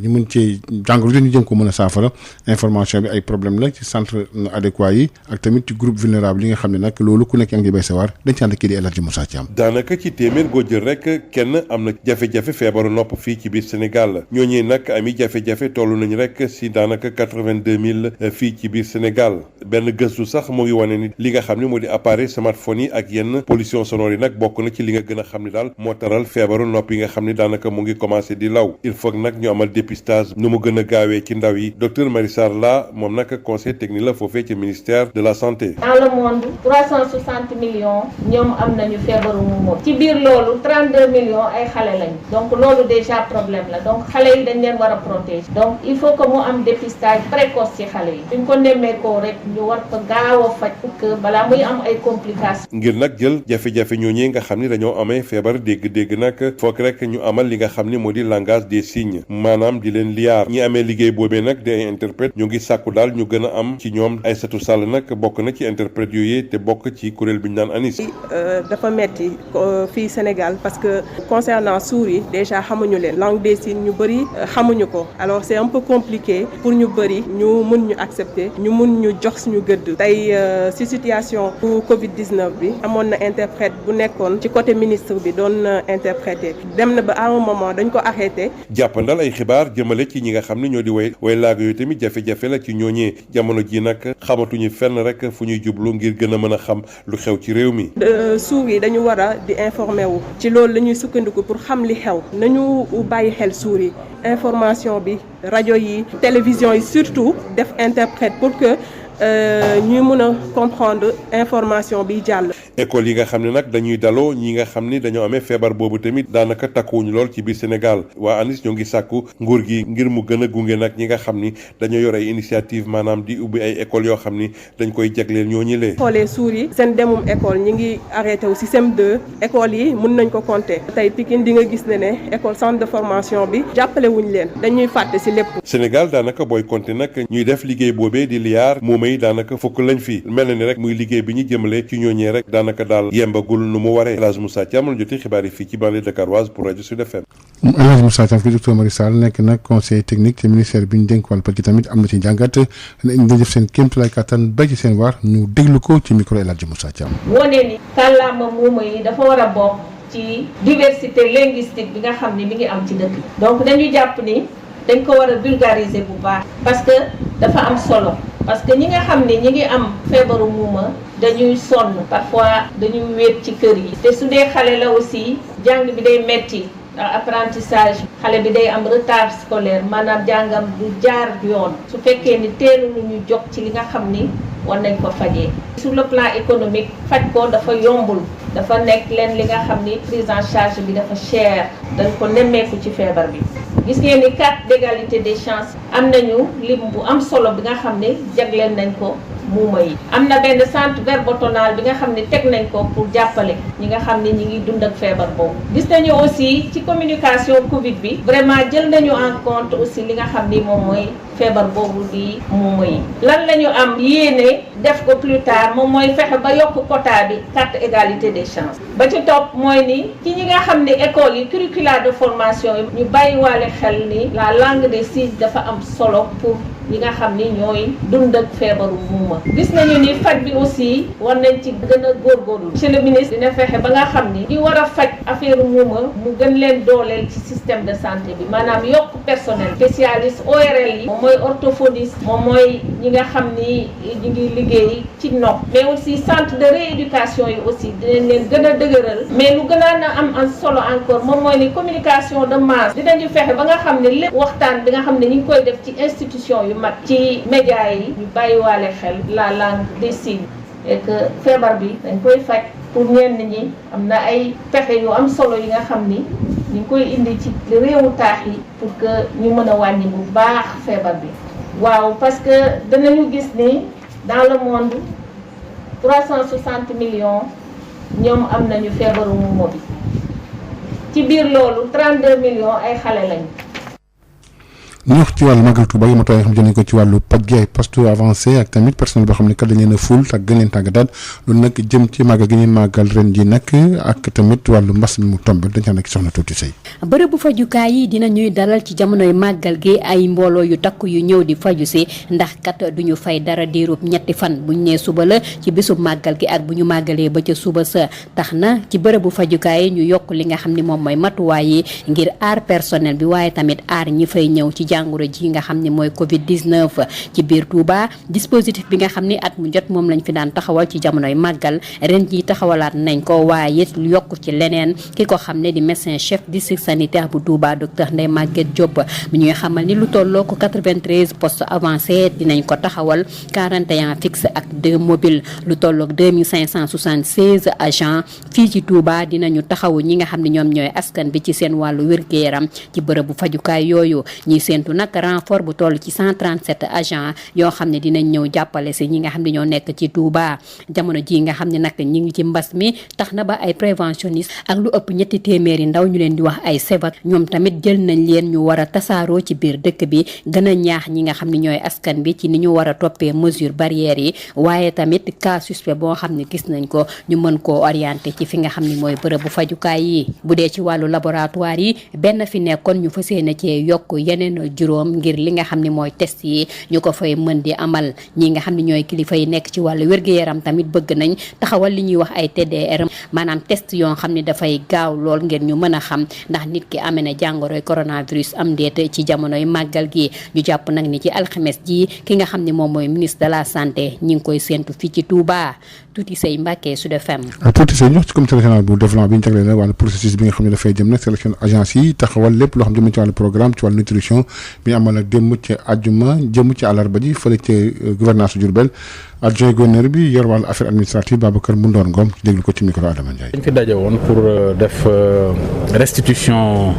ñu mën cee jàngoro ñu jëm ko mën a saafara information bi ay problème la ci centre adéquat yi ak tamit ci groupe vulnérable yi nga xam ne nag loolu ku nekk yaa ngi bay sawar dañ ci ànd kii di El Hadji Moussa Thiam. daanaka ci téeméer goo jël rek kenn am na jafe-jafe feebaru nopp fii ci biir Sénégal ñooñu nag ami jafe-jafe toll nañu rek si daanaka 82 000 fii ci biir Sénégal benn gëstu sax mu ngi wane ni li nga xam ne moo di appareil smartphone yi ak yenn pollution sonore yi nag bokk na ci li nga gën a xam ne daal moo taral feebaru nopp yi nga xam ne daanaka mu ngi commencé di law il faut nag ñu amal dépistage nu mu gën a gaawee ci ndaw yi docteur Marie Sarr la moom nag conseil technique la foofee ci ministère de la santé. dans le monde 360 millions ñoom am nañu feebaru moom ci biir loolu 32 millions ay xale lañu donc loolu déjà problème la donc xale yi dañ leen war a protéger donc il faut que mu am dépistage précoce ci xale yi buñ ko nemmeekoo rek ñu war ko gaaw a faj pour que balaa muy am ay complications. ngir nag jël jafe-jafe ñooñee nga xam ni dañoo amee feebar dégg-dégg nag foog rek ñu amal li nga xam ni moo di langage des signes maanaam di leen liyaar ñi amee liggéey boobee nag di ay interprète ñu ngi sàkku daal ñu gën a am ci ñoom Aïssatou Sall nag bokk na ci interprète yooyu te bokk ci kuréel bi ñu naan ANIS. dafa metti fii Sénégal parce que concernant sourds yi déjà xamuñu leen langue des signes ñu bëri xamuñu ko alors c'est un peu compliqué pour ñu bëri ñu mun ñu accepter ñu mun ñu jox suñu gëdd tey ci situation bu Covid-19 bi amoon na interprète bu nekkoon ci côté ministre bi doon interpréter dem na ba à un moment dañ ko arrêté. jàppandal ay xibaar jëmale ci ñi nga xam ne ñoo di way laago yooyu tamit jafe-jafe la ci ñooñee jamono ji nag xamatuñu fenn rek fu ñuy jublu ngir gën a mën a xam lu xew ci réew mi. sourds yi dañu war a di informer wu ci loolu la ñuy sukkandiku pour xam li xew nañu bàyyi xel sourds yi information bi rajo yi télévision yi surtout def interprète pour que ñuy mën a comprendre information bi jàll. école yi nga xam ne nag dañuy daloo ñi nga xam ni dañoo amee feebar boobu tamit daanaka takkuwuñu lool ci biir Sénégal waa ANIS ñoo ngi sàkku nguur gi ngir mu gën a gunge nag ñi nga xam ni dañoo yor ay initiative maanaam di ubbi ay école yoo xam ni dañ koy jagleel ñooñu lee. xoolee sourds yi seen demum école ñi ngi arrêté wu ci CM2 école yi mun nañ ko compter tey Pikine di nga gis ne école centre de formation bi jàppale wuñ leen dañuy fàtte ci lépp. Sénégal daanaka booy compter nag ñuy def liggéey boobee di liyaar moomay daanaka fukk lañ fi mel na ni rek muy liggéey bi ñu jëmale ci ñooñee rek daanaka daal yembagul nu mu waree. El Hadji Moussa Thiam la jotee xibaar yi fii ci banlieue dakaroise pour rajo Sud FM. El Hadji Moussa Thiam fii docteur Marie Sall nekk nag conseil technique ci ministère bi ñu dénk wàllu paj gi tamit am na ci njàngat dañ def seen kéemtulaay kattan bay ci seen waar ñu déglu ko ci micro El Hadji Moussa Thiam. wane ni kàllaama muuma yi dafa war a bokk ci diversité linguistique bi nga xam ne mi ngi am ci dëkk donc dañu jàpp ni dañ ko war a vulgariser bu baax parce que dafa am solo parce que ñi nga xam ne ñi ngi am feebaru muuma dañuy sonn parfois dañuy wéet ci kër yi te su dee xale la aussi jàng bi day metti apprentissage xale bi day am retard scolaire maanaam jàngam du jaar yoon su fekkee ni teelu ñu jóg ci li nga xam ni war nañ ko fajee. sur le plan économique faj ko dafa yombul dafa nekk leen li nga xam ni prise en charge bi dafa cher dañ ko nemmeeku ci feebar bi. gis ngeen ni carte d'égalité des chances am nañu lim bu am solo bi nga xam ne jagleel nañ ko muuma yi. am na benn centre verbotonal bi nga xam ne teg nañ ko pour jàppale ñi nga xam ne ñi ngi dund ak feebar boobu. gis nañu aussi ci communication Covid bi vraiment jël nañu en compte aussi li nga xam ni moom mooy feebar boobu di muuma yi. lan la ñu am yéene def ko plus tard moom mooy fexe ba yokk quota bi carte égalité des chances. ba ci topp mooy ni ci ñi nga xam ne école yi curricula de formation yi ñu bàyyiwaale xel ni la langue des signes dafa am solo pour ñi nga xam ni ñooy dund ak feebaru muuma. gis nañu ni faj bi aussi war nañ ci gën a góorgóorlu. monsieur le ministre dina fexe ba nga xam ni ñi war a faj affaire muuma mu gën leen dooleel ci système de santé bi maanaam yokk personnel spécialiste ORL yi moom mooy orthophoniste moom mooy ñi nga xam ni ñi ngi liggéey ci nopp mais aussi centre de rééducation yi aussi dinañ leen gën a dëgëral mais lu gën a am solo encore moom mooy ni communication de masse dinañu fexe ba nga xam ne lépp waxtaan bi nga xam ne ñu ngi koy def ci institution yu yu mag ci média yi ñu bàyyiwaale xel la langue des signes et que feebar bi dañ koy faj pour ñenn ñi am na ay pexe yu am solo yi nga xam ni ñu ngi koy indi ci réewu taax yi pour que ñu mën a wàññi bu baax feebar bi. waaw parce que danañu gis ni dans le monde 360 millions ñoom am nañu feebaru momo bi ci biir loolu 32 millions ay xale lañu. ñu wax ci wàllu màggal Tuuba yi matuwaay yoo xam ne jël nañ ko ci wàllu paj gi ay poste avancé ak tamit personnel boo xam ne kat dañ leen a ful ak gën leen tàggataat loolu nag jëm ci màggal gi ñuy màggal ren ji nag ak tamit wàllu mbas mi mu tombé dañ ca nekk soxna tuuti sëy bërëbu fajukaay yi dina ñuy dalal ci jamonoy màggal gi ay mbooloo yu takku yu ñëw di faju si ndax kat duñu fay dara diirub ñetti fan buñ nee suba la ci bisub màggal gi ak bu ñu màggalee ba ca suba sa tax na ci bërëbu fajukaay yi ñu yokk li nga xam ne moom mooy matuwaay yi ngir aar personnel bi waaye tamit aar ñi fay ñëw ci jàngoro ji nga xam ne mooy Covid-19 ci biir Touba dispositif bi nga xam ne at mu jot moom lañ fi daan taxawal ci jamonoy màggal ren ji taxawalaat nañ ko waaye it yokk ci leneen ki ko xam ne di médecin chef district sanitaire bu Touba docteur Ndeye Maguette Diop mi ñuy xamal ni lu tolloo ko 93 postes avancés dinañ ko taxawal 41 fixe ak 2 mobile lu tolloog 2576 agents fii ci Touba dinañu taxawu ñi nga xam ne ñoom ñooy askan bi ci seen wàllu wér-gu-yaram ci bërëbu fajukaay yooyu ñuy séentu nag renfort bu toll ci 137 agents yoo xam ne dinañ ñëw jàppale si ñi nga xam ne ñoo nekk ci Touba jamono ji nga xam ne nag ñi ngi ci mbas mi tax na ba ay préventionniste ak lu ëpp ñetti téeméeri ndaw ñu leen di wax ay sevat ñoom tamit jël nañ leen ñu war a tasaaroo ci biir dëkk bi gën a ñaax ñi nga xam ne ñooy askan bi ci ni ñu war a toppee mesure barrières yi waaye tamit cas suspect boo xam ne gis nañ ko ñu mën koo orienté ci fi nga xam ne mooy bërëbu fajukaay yi bu dee ci wàllu laboratoire yi benn fi nekkoon ñu fas yéene cee yokk yeneen juróom ngir li nga xam ne mooy test yi ñu ko fay mën di amal ñi nga xam ne ñooy kilifa yi nekk ci wàllu wér-gu-yaram tamit bëgg nañ taxawal li ñuy wax ay TDR maanaam test yoo xam ne dafay gaaw lool ngir ñu mën a xam ndax nit ki amee na jàngoroy coronavirus am déet ci jamonoy màggal gi ñu jàpp nag ni ci alxames ji ki nga xam ne moom mooy ministre de la santé ñi ngi koy séentu fii ci Touba Tuuti Sey Mbàkke Sud FM. Tuuti Sey ñu wax ci comité régional bu développement bi ñu jagleel nag wàllu processus bi nga xam ne dafay jëm nag sélection agence yi taxawal lépp loo xam jëm ci wàllu programme ci wàllu nutrition bi ñu amal ak démb ci àjjuma jëm ci àllarba ji fële ci gouvernance Diourbel adjoint gouverneur bi yor wàllu affaire administrative Babacar Moundoor Ngom ci déglu ko ci micro Adama Ndiaye. dañ fi daje woon pour def restitution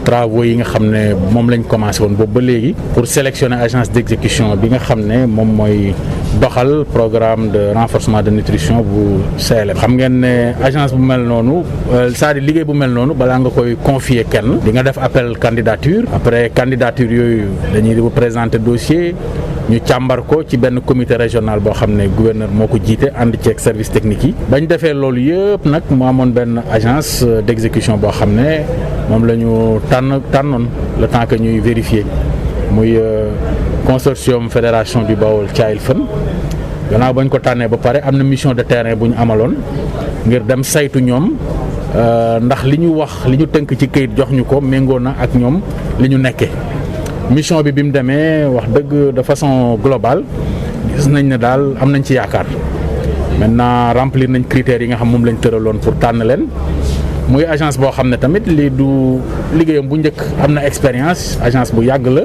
travaux yi nga xam ne moom lañ commencé woon boobu ba léegi pour sélectionner agence d'exécution bi nga xam ne moom mooy doxal programme de renforcement de nutrition bu CLM. xam ngeen ne agence bu mel noonu c'est-à-dire liggéey bu mel noonu balaa nga koy confier kenn di nga def appel candidature après candidature yooyu dañuy présenter dossier ñu càmbar ko ci benn comité régional boo xam ne gouverneur moo ko jiite ànd ceeg service technique yi bañ defee loolu yëpp nag mu amoon benn agence d'exécution boo xam ne moom la ñu tànnoon le temps que ñuy vérifier muy consortium fédération du Baol Thiaïl Fën gannaaw bañ ko tànnee ba pare am na mission de terrain bu ñu amaloon ngir dem saytu ñoom ndax li ñu wax li ñu tënk ci këyit jox ñu ko méngoo na ak ñoom li ñu nekkee mission bi mu demee wax dëgg de façon globale gis nañ ne daal am nañ ci yaakaar maintenant remplir nañ critères yi nga xam moom lañ tëraloon pour tànn leen muy agence boo xam ne tamit lii du liggéeyam bu njëkk am na expérience agence bu yàgg la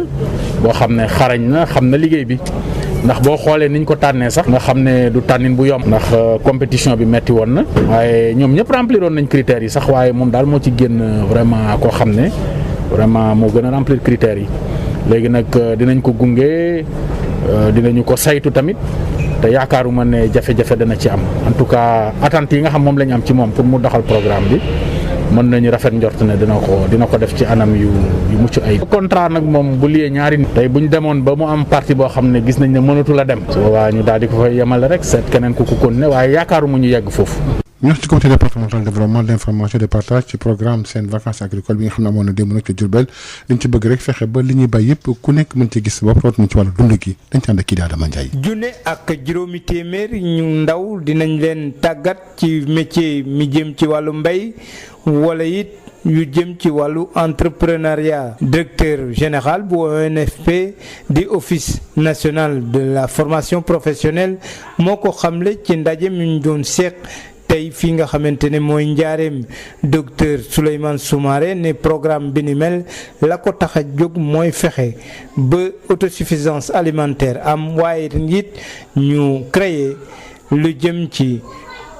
boo xam ne xarañ na xam na liggéey bi ndax boo xoolee niñ ko tànnee sax nga xam ne du tànnin bu yomb ndax compétition bi metti woon na waaye ñoom ñëpp remplir woon nañ critères yi sax waaye moom daal moo ci génn vraiment koo xam ne vraiment moo gën a remplir critères yi léegi nag dinañ ko gunge dinañu ko saytu tamit te yaakaaruma ne jafe-jafe dana ci am en tout cas attentes yi nga xam moom la ñu am ci moom pour mu doxal programme bi mën nañu rafet njort ne dina ko def ci anam yu mucc ay contrat nag moom bu liyee ñaari nit tey bu ñu demoon ba mu am partie boo xam ne gis nañ ne mënatu la dem su boobaa ñu daal di ko fay yemale rek seet keneen ku ko continuer waaye yaakaaruma ñu yegg foofu. ñu wax ci comité départemental de développement d'information de partage ci programme seen vacances agricoles bi nga xam ne amoon na démb nag ci Diourbel liñ ci bëgg rek fexe ba li ñuy bay yëpp ku nekk mën ci gis bopp root na ci wàllu dund gi dañ ci ànd ak kii di Adama Ndiaye. junne ak juróomi téeméer ñu ndaw dinañ leen tàggat ci métier mi jëm ci wàllu mbay wala it yu jëm ci wàllu entrepreneuriat. Directeur général bu ONFP di office national de la formation professionnelle moo ko xamle ci ndaje mi ñu doon seq tey fii nga xamante ne mooy njaareem. docteur Souleymane Soumaré ne programme bi ni mel la ko tax a jóg mooy fexe ba autosuffisance alimentaire am waaye it ñu créer lu jëm ci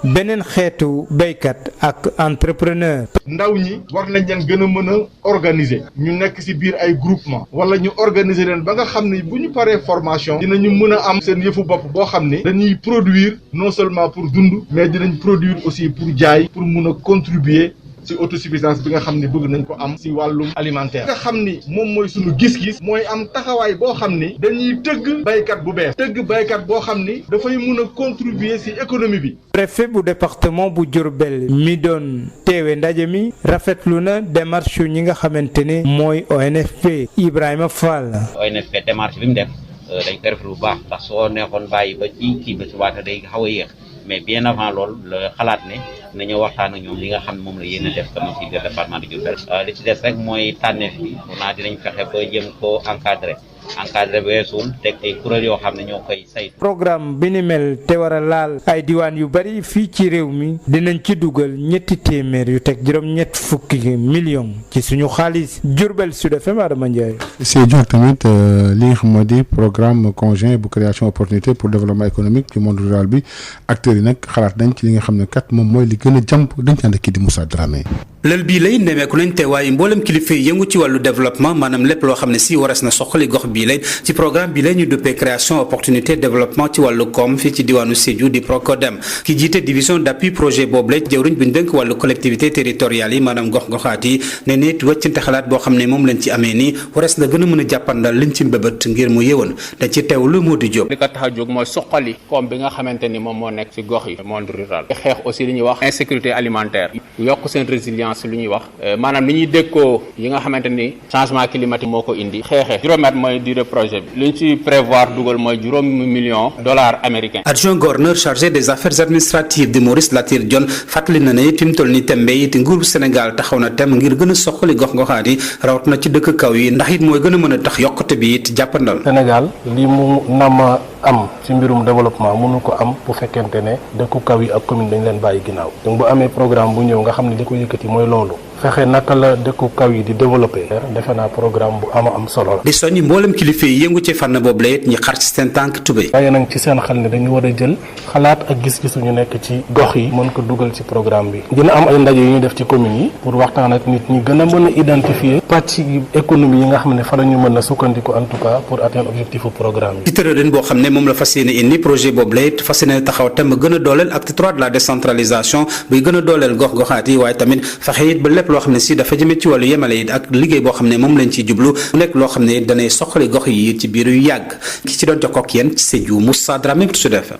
beneen xeetu béykat ak entrepreneur. ndaw ñi war nañ leen gën a mën a organiser ñu nekk ci biir ay groupement wala ñu organiser leen ba nga xam ne bu ñu paree formation dinañu mën a am seen yëfu bopp boo xam ne dañuy produire non seulement pour dund mais dinañ produire aussi pour jaay pour mën a contribuer ci autosuffisance bi nga xam ne bëgg nañ ko am ci wàllum alimentaire nga xam ni moom mooy suñu gis-gis mooy am taxawaay boo xam ni dañuy tëgg baykat bu bees tëgg baykat boo xam ni dafay mun a contribuer ci économie bi. préfet bu département bu Diourbel mi doon teewe ndaje mi rafetlu na démarche ñi nga xamante ne mooy ONFP Ibrahima Fall. ONFP démarche bi mu def dañ ko rafetlu bu baax ndax soo neexoon bàyyi ba ci kii ba subaata day xaw a yéex. mais bien avant loolu la xalaat ne nañu waxtaan ak ñoom li nga xam ne moom la yéen a def tamit ci département de Diourbel li ci des rek mooy tànneef bi mun naa dinañ fexe ba jëm ko encadré weesul teg ay kuréel yoo xam ne ñoo koy saytu. programme bi ni mel te war a laal ay diwaan yu bari fii ci réew mi dinañ ci dugal 300 yu teg juróom-ñett fukki millions ci suñu xaalis Diourbel Sud FM Adama Ndiaye. Sédhiou tamit li nga xam moo di programme conjoint bu création opportunité pour développement économique ci monde rural bi acteurs yi nag xalaat nañ ci li nga xam ne kat moom mooy li gën a jàmp dañ ci ànd ak kii di Moussa Dramé. lël bii lay nemeeku nañ te waaye mboolem kilifa yi yëngu ci wàllu développement maanaam lépp loo xam ne si waras na soxali gox bii lay ci programme bi lay ñu duppee création opportunité développement ci wàllu koom fii ci diwaanu Sédhiou di Procodem ki jiite division d'appui projet boobu lay jëwriñ bu ñu dënk wàllu collectivité territoriales yi maanaam gox-goxaat yi ne nit wëccante xalaat boo xam ne moom lañ ci amee nii waras na gën a mën a jàppandal liñ ci mbëbët ngir mu yëwoon dañ ci teewlu Modou Diop. li ko tax a jóg mooy soqali koom bi nga xamante ni moom moo nekk ci gox yi monde rural xeex aussi li ñuy wax insécurité alimentaire yokk seen résilience lu ñuy wax maanaam li ñuy déggoo yi nga xamante ni changement climatique moo ko indi xeexe juróomi at mooy durée projet bi li ñu ci prévoir dugal mooy $1 million américains. adjoint gouverneur chargé des affaires administratives de Maurice Latir Dione fàttali na ne fi mu toll nii tembe it nguuru Sénégal taxaw na tem ngir gën a soxali gox-goxaat yi rawat na ci dëkk kaw yi ndax it mooy gën a mën a tax yokkute bi it jàppandal. Sénégal li mu nama am ci mbirum développement mënu ko am bu fekkente ne dëkku kaw yi ak commune dañ leen bàyyi ginnaaw donc bu amee programme bu ñëw nga xam ne li ko yëkkati mooy loolu fexe naka la dëkku kaw yi di développé defe naa programme bu am solo la. di soññi mboolem kilifa yi yëngu ci fànn boobu la it ñi xar ci seen tànk tubéy. waaye nag ci seen xel ne dañu war a jël xalaat ak gis-gisu ñu nekk ci gox yi mën ko dugal ci programme bi dina am ay ndaje yu ñu def ci communes yi pour waxtaan ak nit ñi gën a mën a identifier pàcc économie yi nga xam ne fa la ñu mën a sukkandiku en tout cas pour atteindre objectif programme yi. ci tërërin boo xam ne moom la fas yéene indi projet boobu la it fas yéene taxaw tem gën a dooleel acte 3 de la décentralisation buy gën a dooleel gox-goxaat yi waaye tamit fexe it ba lépp loo xam ne si dafa jëmee ci wàllu yemale it ak liggéey boo xam ne moom lañ ciy jublu mu nekk loo xam ne danay soxali gox yi ci biir yu yàgg ki ci doon jokkoo ak yéen ci Sédhiou Moussa Dramé Sud FM.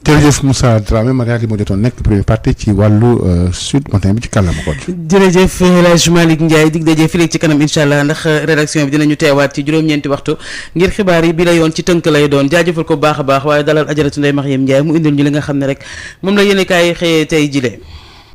jërëjëf Moussa Dramé Maria li moo jotoon nekk première partie ci wàllu sud matin bi ci kàllaama ko. jërëjëf El Hadj Malick Ndiaye dig daje fii ci kanam incha allah ndax rédaction bi dinañu teewaat ci juróom-ñeenti waxtu ngir xibaar yi bi la yoon ci tënk lay doon jaajëfal ko baax a baax waaye dalal ajaratu Ndeye Mariam Ndiaye mu indil ñu li nga xam ne rek moom la yéene kaay xëyee tey jile.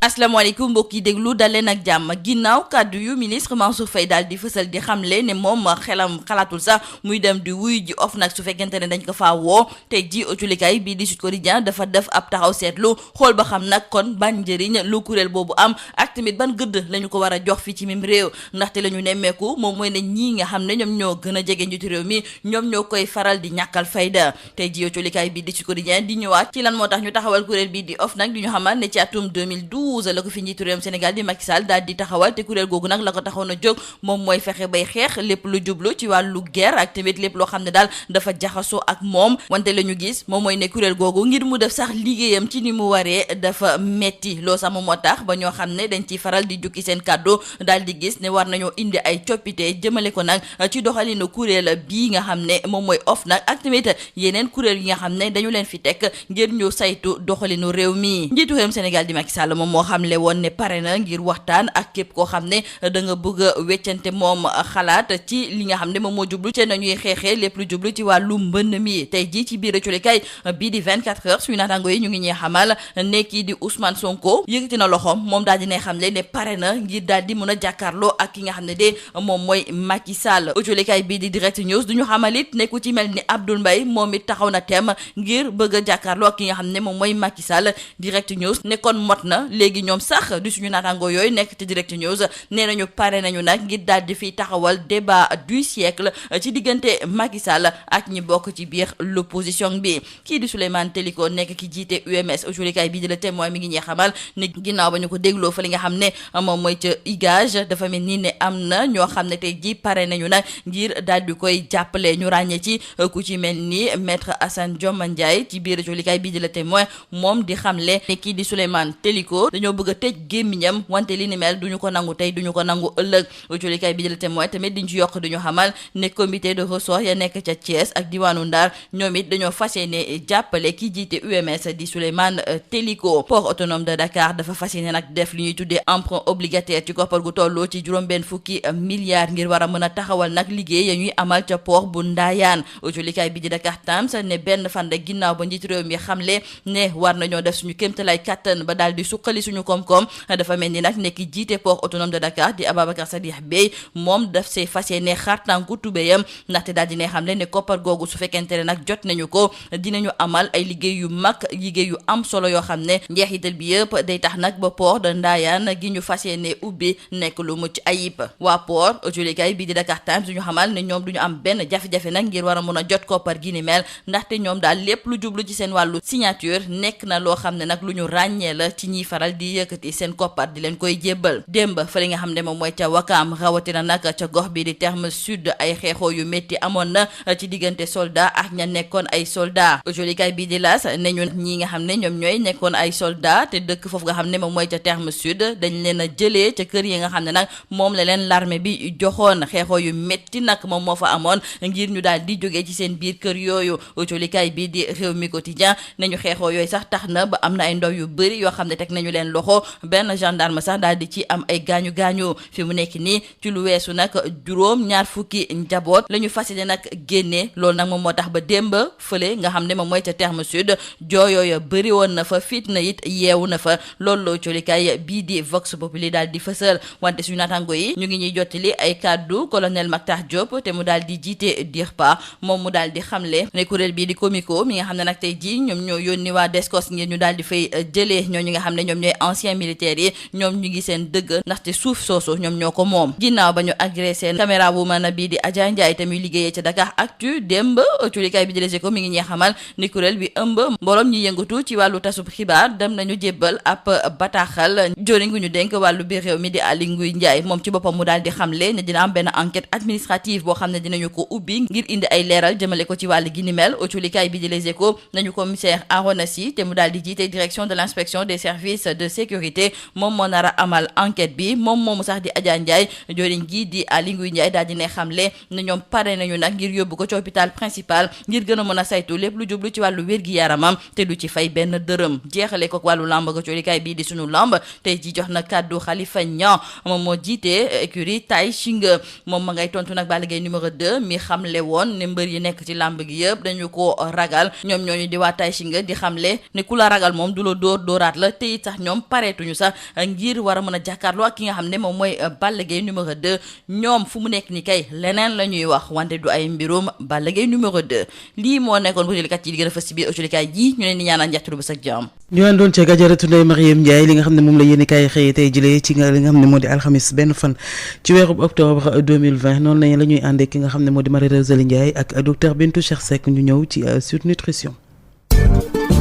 asalaamaaleykum mbokk yi déglu daleen ak jàmm ginnaaw kàddu yu ministre Mansour Faye daal di fësal di xamle ne moom xelam xalaatul sax muy dem di wuy ji OFNAC su fekkente ne dañ ko faa woo tey ji autolikaay bii di Sud Quotidien dafa def ab taxaw seetlu xool ba xam nag kon ban njëriñ lu kuréel boobu am ak tamit ban gëdd la ñu ko war a jox fii ci mim réew ndaxte la ñu nemmeeku moom mooy ne ñii nga xam ne ñoom ñoo gën a jege njiitu réew mi ñoom ñoo koy faral di ñàkkal fayda tey ji autolikaay bii di Sud Quotidien di ñëwaat ci lan moo tax ñu taxawal kuréel bii di OFNAC di ñu xamal ne ci atum 2012 la ko fi njiitu réewum Sénégal di Macky Sall daal di taxawal te kuréel googu nag la ko taxawoon a jóg moom mooy fexe bay xeex lépp lu jublu ci wàllu guerre ak tamit lépp loo xam ne daal dafa jaxasoo ak moom wante la ñu gis moom mooy ne kuréel googu ngir mu def sax liggéeyam ci ni mu waree dafa metti loo sax moom moo tax ba ñoo xam ne dañ ciy faral di jukki seen kàddu daal di gis ne war nañoo indi ay coppite jëmale ko nag ci doxalinu kuréel bii nga xam ne moom mooy OFNAC ak tamit yeneen kuréel yi nga xam ne dañu leen fi teg ngir ñu saytu doxalinu réew mi njiitu réewum Sénégal di Macky Sall moom moo xamle woon ne pare na ngir waxtaan ak képp koo xam ne da nga bëgg a weccante moom xalaat ci li nga xam ne moom moo jublu te nañuy xeexee lépp lu jublu ci wàllu mbënn mi tey jii ci biir colikaay bii di 24 heures suñu naataango yi ñu ngi ñuy xamal ne kii di Ousmane Sonko yëkkati na loxoom moom daal di ne xamle ne pare na ngir daal di mën a jàkkaarloo ak ki nga xam ne de moom mooy Macky Sall colikaay bii di Direct News duñu xamal it ne ku ci mel ni Abdoul Mbaye moom it taxaw na tem ngir bëgg a jàkkaarloo ak ki nga xam ne moom mooy Macky Sall. Direct News ne kon mot na léegi ñoom sax du suñu naataango yooyu nekk ci Direct News nee nañu pare nañu nag ngir daal di fiy taxawal débat du siècle ci diggante Macky Sall ak ñi bokk ci biir l'opposition bi. kii di Souleymane Teliko nekk ki jiite UMS aujourd'hui bii di Le Témoin mi ngi ñuy xamal ne ginnaaw ba ñu ko dégloo fa li nga xam ne moom mooy ca IGAJ dafa mel ni ne am na ñoo xam ne tey ji pare nañu nag ngir daal di koy jàppale ñu ràññee ci ku ci mel ni maître Assane Dioma Ndiaye ci biir aujourd'hui bii di Le Témoin moom di xamle ne kii di Souleymane Teliko dañoo bëgg a tëj gémmiñam wante li ni mel duñu ko nangu tey duñu ko nangu ëllëg aujourd'hui bii di Le Témoin tamit diñ ci yokk duñu xamal ne comité de ressort ya nekk ca Thiès ak diwaanu Ndar ñoom it dañoo fas yéene jàppale ki jiite UMS di Souleymane Teliko. port autonome de Dakar dafa fas yéene nag def li ñuy tuddee emprunt obligataire ci koppar gu tolloo ci juróom-benn fukki milliards ngir war a mën a taxawal nag liggéey ya ñuy amal ca port bu Ndayane aujourd'hui bi di Dakar Times ne benn fan rek ginnaaw ba njiit réew mi xamle ne war nañoo def suñu kéemtalaay kattan ba daal di suqali suñu koom-koom dafa mel ni nag nekk jiite port autonome de Dakar di Ababacar Sadikh Bèye moom daf see fas yéene xar tànku tubéyam ndaxte daal di ne xam ne koppar googu su fekkente ne nag jot nañu ko dinañu amal ay liggéey yu mag liggéey yu am solo yoo xam ne njeexital bi yëpp day tax nag ba port de Ndayane gi ñu fas yéene ubbi nekk lu mucc ayib. waa port aujourd'hui bi di Dakar Times duñu xamal ne ñoom duñu am benn jafe-jafe nag ngir war a mën a jot koppar gi ni mel ndaxte ñoom daal lépp lu jublu ci seen wàllu signature nekk na loo xam ne nag lu ñu ràññee la ci ñiy faral di yëkkati seen koppar di leen koy jébbal. démb fa li nga xam ne moom mooy ca Wakaam rawatina nag ca gox bi di terme sud ay xeexoo yu métti amoon na ci diggante soldat ak ña nekkoon ay soldat aujourd'hui bii di L'As ne ñu ñi nga xam ne ñoom ñooy nekkoon ay soldat te dëkk foofu nga xam ne moom mooy ca terme sud dañ leen a jëlee ca kër yi nga xam ne nag moom la leen l'armée bi joxoon xeexoo yu métti nag moom moo fa amoon ngir ñu daal di jógee ci seen biir kër yooyu aujourd'hui bii di Rewmi Quotidien ne ñu xeexoo yooyu sax tax na ba am na ay ndaw yu bëri yoo xam ne teg nañu leen loxo benn gendarme sax daal di ci am ay gaañu fi mu nekk nii ci lu weesu nag juróom ñaar fukki njaboot la ñu fas yéene nag génne loolu nag moom moo tax ba démb fële nga xam ne moom mooy ca terme sud jooyooya bëri woon na fa fitna it yeewu na fa loolu loo colikaay bii di Vox Populi daal di fësal wante suñu naataango yi ñu ngi ñuy jottali ay kàddu colonel Mactar Diop te mu daal di jiite DIRPA moom mu daal di xamle ne kuréel bii di Comico mi nga xam ne nag tey jii ñoom ñoo yónni waa Descos ngir ñu daal di fay jëlee ñooñu nga xam ne ñoom ñooy anciens militaires yi ñoom ñu ngi seen dëgg ndaxte suuf soosu ñoom ñoo ko moom ginnaaw ba ñu agressé caméra woman bii di Adja Ndiaye te muy liggéeyee ca Dakar Actu démb culikaay bi di Les Échos mi ngi ñuy xamal ni kuréel bi ëmb mbooloom ñi yëngatu ci wàllu tasub xibaar dem nañu jébbal ab bataaxal joriñ gu ñu dénk wàllu biir réew mi di Aly Ngouille Ndiaye moom ci boppam mu daal di xamle ne dina am benn enquête administrative boo xam ne dinañu ko ubbi ngir indi ay leeral jëmale ko ci wàllu gi ni mel culikaay bi di Les Échos nañu commissaire Arona Sy te mu daal di jiite direction de l'inspection des services de sécurité moom moo nar a amal enquête bi moom moomu sax di Adja Ndiaye joriñ gi di Aly Ngouille Ndiaye daal di ne xamle ne ñoom pare nañu nag ngir yóbbu ko ci hôpital principal ngir gën a mën a saytu lépp lu jublu ci wàllu wér-gi-yaramam te du ci fay benn dërëm jeexale ko wàllu lamb ga culikaay bii di sunu lamb tey ji jox na kàddu Khalifa Niang moom moo jiite écurie Tai Shinga moom ma ngay tontu nag Balla Gaye numéro 2 mi xamle woon ne mbër yi nekk ci lamb gi yëpp dañu ko ragal ñoom ñooñu di waa Tai Shinga di xamle ne ku la ragal moom du la dóoraat la te it sax ñoom pareetuñu sax ngir war a mën a jàkkaarloo ak ki nga xam ne moom mooy Balla Gaye numéro 2 ñoom fu mu nekk ni kay leneen la ñuy wax wante du ay mbirum Balla Gaye numéro 2 lii moo nekkoon bu jëlikat yi di gën a fës ci biir autolikaay ji ñu leen di ñaanal njaxtalu bés ak jàmm ñu àndoon ca Gajaratu Ndeye Mariam Ndiaye li nga xam ne moom la yéeni kaay xëyee tey jëlee ci li nga xam ne moo di alxamis benn fan ci weeru octobre 2020 noonu lañu la ñuy àndee ki nga xam ne moo di Marie Rosalie Ndiaye ak docteur Bintou Cheikh Seck ñu ñëw ci Sud Nutrition.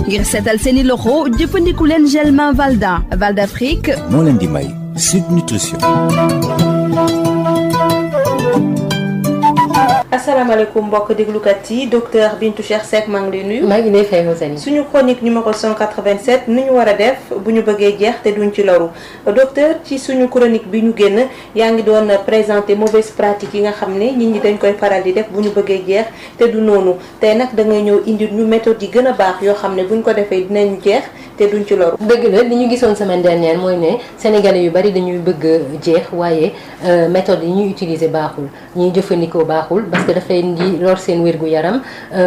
ngir seetal seeni loxo jëfandiku leen gel main Valda Val d'Afrique moo leen di may Sud Nutrition. asalaamaaleykum mbokk déglukat yi docteur Bintou Cheikh Seck maa ngi lay nuyu. maa ngi lay fay Rosalie. suñu chronique numéro 187 nu ñu war a def bu ñu bëggee jeex te duñ ci loru docteur ci suñu chronique bi ñu génn yaa ngi doon présenter mauvaise pratique yi nga xam ne nit ñi dañ koy faral di def bu ñu bëggee jeex te du noonu tey nag da ngay ñëw indi ñu méthode yi gën a baax yoo xam ne buñ ko defee dinañ jeex te duñ ci loru. dëgg la li ñu gisoon semaine dernière mooy ne sénégalais yu bari dañuy bëgg jeex waaye méthode yi ñuy utiliser baaxul ñuy jëfandikoo baaxul parce que daf leen di lor seen wérgu yaram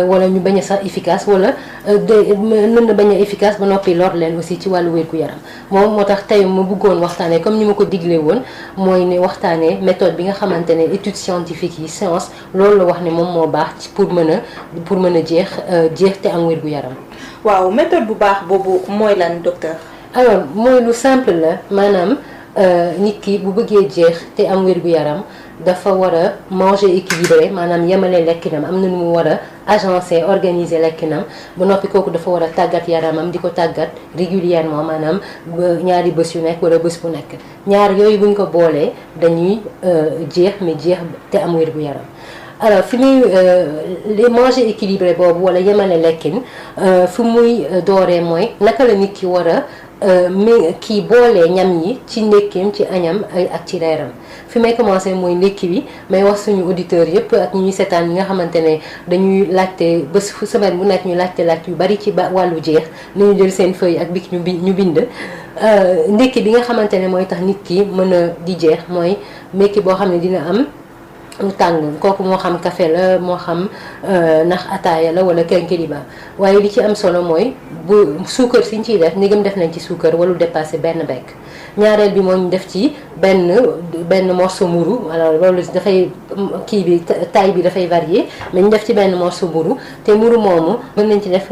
wala ñu bañ a sax efficace wala mën na bañ a efficace ba noppi lor leen aussi ci wàllu wérgu yaram moom moo tax tey ma bëggoon waxtaanee comme ni ma ko diglee woon mooy ne waxtaanee méthode bi nga xamante ne étude scientifique yi science loolu la wax ne moom moo baax ci pour mën a jeex te am wérgu yaram. waaw méthode bu baax boobu mooy lan docteur. alors mooy lu simple la maanaam nit ki bu bëggee jeex te am wérgu yaram dafa war a manger équilibré maanaam yemale lekkinam am na nu mu war a agencer organiser lekkinam ba noppi kooku dafa war a tàggat yaramam di ko tàggat régulièrement maanaam ñaari bés yu nekk wala bés bu nekk ñaar yooyu buñ ko boolee dañuy jeex mais jeex te am wérgu yaram. alors fi muy les manger équilibré boobu wala yemale lekkin fu muy dooree mooy naka la nit ki war a kii boolee ñam yi ci ndékkeem ci añam ak ci reeram fi may commencé mooy ndékki bi may wax suñu auditeurs yëpp ak ñuy seetaan ñi nga xamante ne dañuy laajte bés semaine bu nekk ñu laajte yu bari ci wàllu jeex nañu jël seen feuille ak bic ñu bind ndékki bi nga xamante ne mooy tax nit ki mën a di jeex mooy ndékki boo xam ne dina am lu tàng kooku moo xam café la moo xam ndax ataaya la wala kenkeliba waaye li ci am solo mooy bu suukar siñ ciy def ndigam def nañ ci suukar walu dépassé benn bekk ñaareel bi moo ñu def ci benn morceau mburu alors loolu dafay kii bi taille bi dafay varier mais ñu def ci benn morceau mburu te mburu moomu mën nañ ci def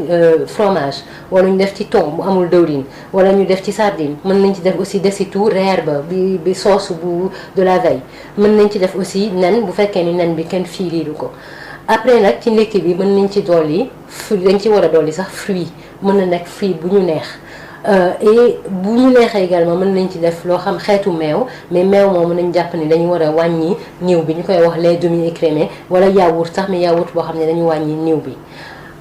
fromage wala ñu def ci thon bu amul dëwlin wala ñu def ci sardine mën nañ ci def aussi desitu reer ba bi sauce bu de la veille mën nañ ci def aussi nen bu fekkee ni nen bi kenn fiiriiru ko après nag ci ndekki bi mën nañ ci dolli dañ ci war a dolli sax fruit mën na nekk fruit bu ñu neex et bu ñu neexee également mën nañ ci def loo xam xeetu meew mais meew moom mën nañ jàpp ni dañu war a wàññi niiw bi ñu koy wax lait demi écrémé wala yaourt sax mais yaourt boo xam ne dañu wàññi niiw bi.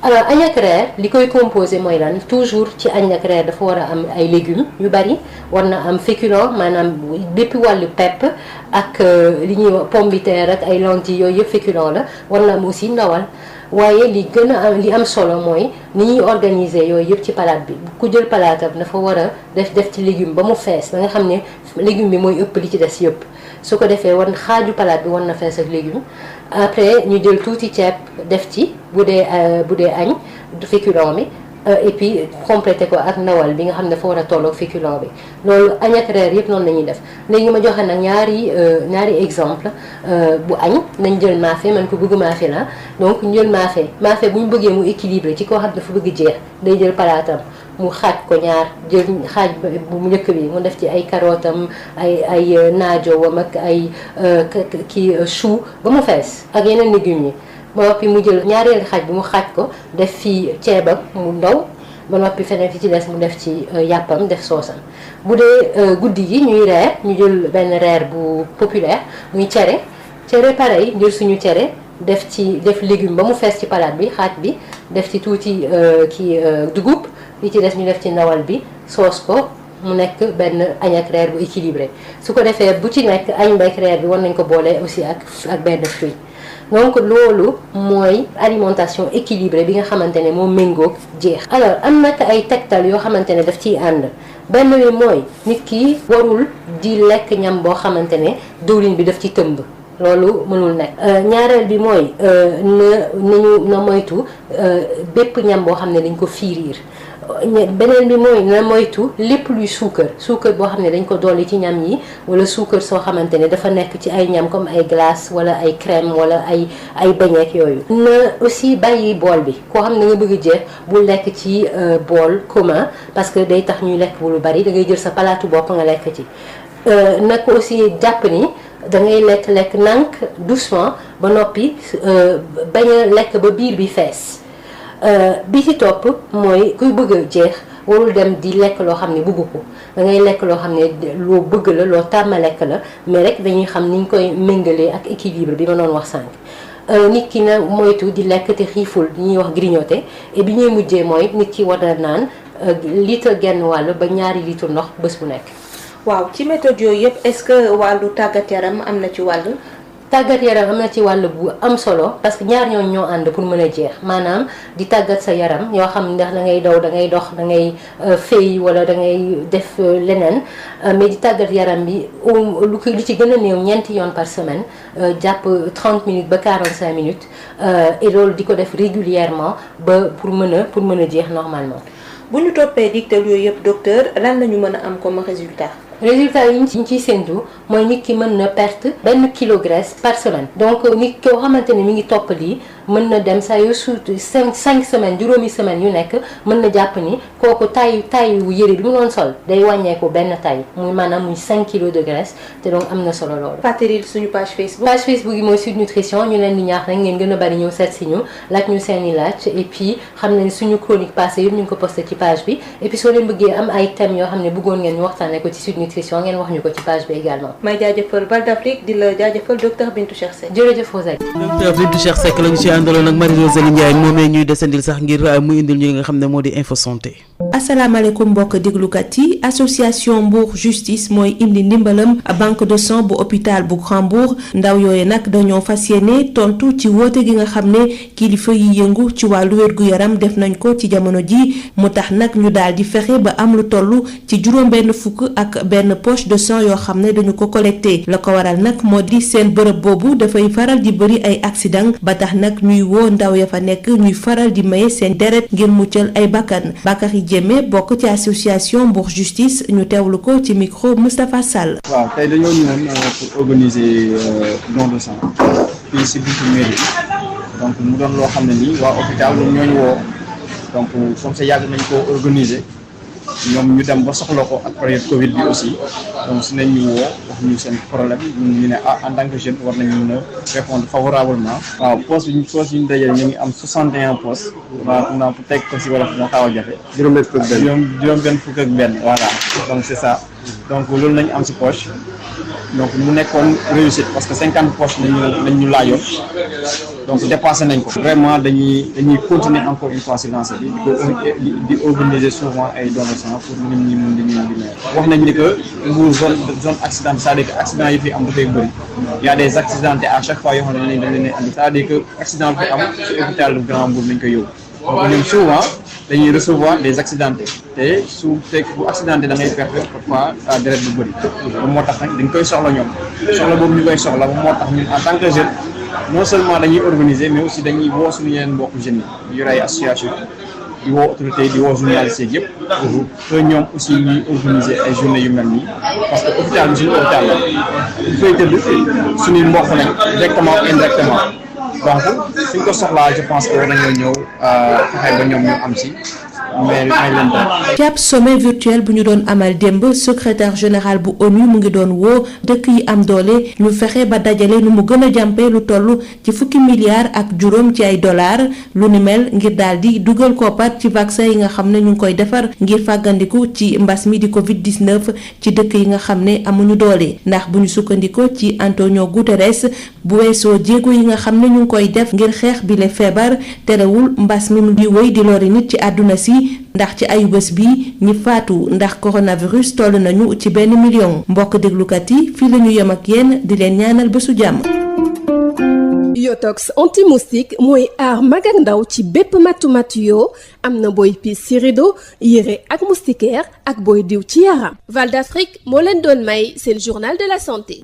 alors añ ak reer li koy composé mooy lan toujours ci añ ak reer dafa war a am ay légumes yu bari war na am féculent maanaam bépp wàllu pepp ak li ñuy wax pomme de terre ak ay lentilles yooyu yëpp féculent la war na am aussi ndawal waaye li gën a am li am solo mooy ni ñuy organiser yooyu yëpp ci palaat bi ku jël palaatam dafa war a def ci légume ba mu fees ba nga xam ne légume bi mooy ëpp li ci des yëpp su ko defee war xaaju palaat bi war na fees ak légume après ñu jël tuuti ceeb def ci bu dee añ féculent bi et puis complété ko ak ndawal bi nga xam ne dafa war a tolloog féculent bi loolu añ ak reer yëpp noonu la ñuy def léegi ma joxe nag ñaari exemple bu añ nañ jël maafe man ko bëgg maafe la donc ñu jël maafe bu ñu bëggee mu équilibré ci koo xam ne dafa bëgg jeex day jël palaatam mu xaaj ko ñaar jël xaaj bu njëkk bi mu def ci ay karootam ay naajowam ak ay kii chou ba mu fees ak yeneen légumes yi ba noppi mu jël ñaareelu xaaj bi mu xaaj ko def fii ceebam mu ndaw ba noppi feneen fi ci des mu def ci yàppam def soosam bu dee guddi gi ñuy reer ñu jël benn reer bu populaire muy cere pareil jël suñu cere def légume ba mu fees ci palaat bi xaaj bi def ci tuuti dugub li ci des ñu def ci ndawal bi soos ko mu nekk benn añ ak reer bu équilibré su ko defee bu ci nekk añ beeg reer bi war nañ ko boole aussi ak benn fruit donc loolu mooy alimentation équilibrée bi nga xamante ne moo méngoog jeex. alors am nag ay tegtal yoo xamante ne daf ciy ànd benn bi mooy nit ki warul di lekk ñam boo xamante ne diwlin bi daf ci tëmb loolu mënul nekk. ñaareel bi mooy na moytu bépp ñam boo xam ne dañ ko fiiriir. beneen bi mooy na moytu lépp luy suukar boo xam ne dañ ko dolli ci ñam yi wala suukar soo xamante ne dafa nekk ci ay ñam comme ay glace wala ay crème wala ay beignet yooyu. na aussi bàyyi bool bi koo xam ne nga bëgg jeex bu lekk ci bool commun parce que day tax ñuy lekk bu lu bari da ngay jël sa palaatu bopp nga lekk ci. na ko aussi jàpp ni da ngay lekk nànk doucement ba noppi bañ a lekk ba biir bi fees. bi ci topp mooy kuy bëgg a jeex warul dem di lekk loo xam ne bëgg ko da ngay lekk loo xam ne loo bëgg la loo tàmma lekk la mais rek dañuy xam ni ñu koy méngalee ak équilibre bi ma doon wax sànq nit ki na moytu di lekk te xiiful li ñuy wax grignoter et bi ñuy mujjee mooy nit ki war a naan litre genn wàll ba 2 litres ndox bés bu nekk. waaw ci méthode yooyu yëpp est-ce que wàllu tàggat yaram am na ci wàll. tàggat yaram am na ci wàll bu am solo parce que ñaar ñooñu ñoo ànd pour mën a jeex maanaam di tàggat sa yaram yoo xam ndax da ngay daw da ngay dox da ngay fay wala da ngay def leneen mais di tàggat yaram bi lu ci gën a néew 4 yoon par semaine jàpp 30 minutes ba 45 minutes et loolu di ko def régulièrement ba pour mën a jeex normalement. bu ñu toppee digtal yooyu yëpp docteur lan la ñu mën a am comme résultat. résultat yi ñu ciy séntu mooy nit ki mën na perte 1 kilo graisse par semaine donc nit koo xamante ne mi ngi topp lii mën na dem saa yu surtout 5 semaines juróomi semaines yu nekk mën na jàpp ni kooku taille wu yëre bi mu doon sol day wàññeeku benn taille muy maanaam muy 5 kilos de graisse te donc am na solo loolu. fàttali suñu page Facebook. page Facebook yi mooy Sud Nutrition ñu leen di ñaax rek ngeen gën a bari ñëw seet si ñu laaj ñu seeni laaj et puis xam ne suñu chronique passée yëpp ñu ngi ko posté ci page bi et puis soo leen bëggee am ay thèmes yoo xam ne bëggoon ngeen ñu waxtaanee ko ci Sud Nutrition ngeen wax ñu ko ci page bi également. may jaajëfal Val d'Afrique di la jaajëfal docteur Bintou Cheikh Seck. jërëjëf Rosalie. docteur Bintou Cheikh Seck lañu ci àndaloon ak Marie-Rosalie Ndiaye moomee ñuy desandil sax ngir mu indil ñu li nga xam ne moo di info santé. asalaamaaleykum mbokk déglukat yi association Mbour justice mooy indi ndimbalam banque de sang bu hôpital bu Grand-Bourg ndaw yooyu nag dañoo fas yéene tontu ci woote gi nga xam ne kilifa yi yëngu ci wàllu wér-gu-yaram def nañ ko ci jamono ji mu tax nag ñu daal di fexe ba am lu toll ci juróom-benn fukk ak benn poche de sang yoo xam ne dañu ko collecté la ko waral nag moo di seen bërëb boobu dafay faral di bëri ay accident ba tax nag ñuy woo ndaw ya fa nekk ñuy faral di maye seen deret ngir muccal ay bakkan Bakary Diémé bokk ci association Mbour justice ñu teewlu ko ci micro Moustapha Sall. waaw tey dañoo ñëwoon pour organiser don de sang fii si buntu mairie donc mu doon loo xam ne nii waa hôpital ñoom ñoo ñu woo donc comme ça yàgg nañ koo organiser ñoom ñu dem ba soxla ko ak période Covid bi aussi donc si nañ ñu woo wax ñu seen problème ñu ne en tant que jeune war nañu mën a répondre favorablement. waaw poste yi ñu dajale ñu ngi am 61 postes waaw naa teg ko si wala moo xaw a jafe. juróom-benn fukk ak benn voilà donc c'est ça donc loolu nañu am si poche donc mu nekkoon réussite parce que 50 poches lañ ñu laajoon donc dépassé nañ ko. vraiment dañuy continuer encore une fois si lancé bi di organiser souvent ay dons de sang pour nit ñi mun di ñëw di wax nañ ni que Mbour zone accident c'est-à-dire que accident yi fi am dafay bëri y a des accidentés à chaque fois yoo xam ne dañ leen andi c'est-à-dire que accident bi am ci hôpital du Grand Mbour lañ koy yóbbu donc ñoom souvent dañuy recevoir des accidentés te su fekk bu accidenté da ngay perte parfois deret bu bëri ba moo tax nag dañ koy soxla ñoom soxla boobu ñu koy soxla ba moo tax ñun en tant que jeune non seulement dañuy organiser mais aussi dañuy woo suñu yeneen mbokku jeunes yi yor ay association di woo autorités yi di woo journalistes yeeg yëpp que ñoom aussi ñuy organiser ay journées yu mel nii parce que hôpital bi suñu hôpital la bu fay tëdd suñuy mbokk lañ directement ou indirectement donc suñ ko soxlaa je pense que war nañoo ñëw fexe ba ñoom ñu am si mais may leen ci ab sommet virtuel bu ñu doon amal démb secrétaire général bu ONU mu ngi doon woo dëkk yi am doole ñu fexe ba dajale nu mu gën a jàmpe lu toll ci fukki milliards ak juróom ci ay dollars lu ni mel ngir daal di dugal koppar ci vaccin yi nga xam ne ñu ngi koy defar ngir fàggandiku ci mbas mi di Covid 19 ci dëkk yi nga xam ne amuñu doole ndax bu ñu sukkandikoo ci Antonio Guterres bu weesoo jéego yi nga xam ne ñu ngi koy def ngir xeex bi le feebar terewul mbas mi mu ngi wéy di lori nit ci àdduna si ndax ci ayu bés bi ñi faatu ndax coronavirus toll nañu ci 1 million mbokk déglukat yi fii la ñu yem ak yéen di leen ñaanal bésu jàmm. Yotox anti-moustique mooy aar mag ak ndaw ci bépp matu-matu yoo am na booy piis ci rido yére ak moustiquaire ak booy diw ci yaram. Val d'Afrique moo leen doon may seen journal de la santé.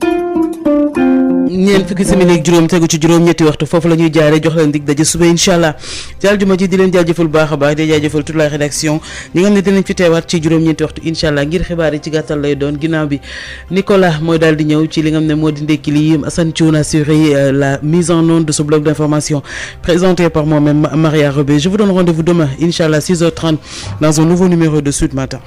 ñeent fukki simili ak juróom tegu ci juróom-ñetti waxtu foofu la ñuy jaaree jox leen dig daje suba incha allah ci aljuma ji di leen jaajëfal bu baax a baax di jaajëfal toute la rédaction ñi nga xam ne dinañ fi teewaat ci juróom-ñeenti waxtu incha allah ngir xibaar yi ci gàttal lay doon ginnaaw bi Nicolas mooy daal di ñëw ci li nga xam ne moo di ndekki li Assane Thioune assuré la mise en onde de ce bloc d'information présenté par moi-même Maria Rebé. Je vous donne rendez-vous demain incha allah 6h30 dans un nouveau numéro de Sud Matin.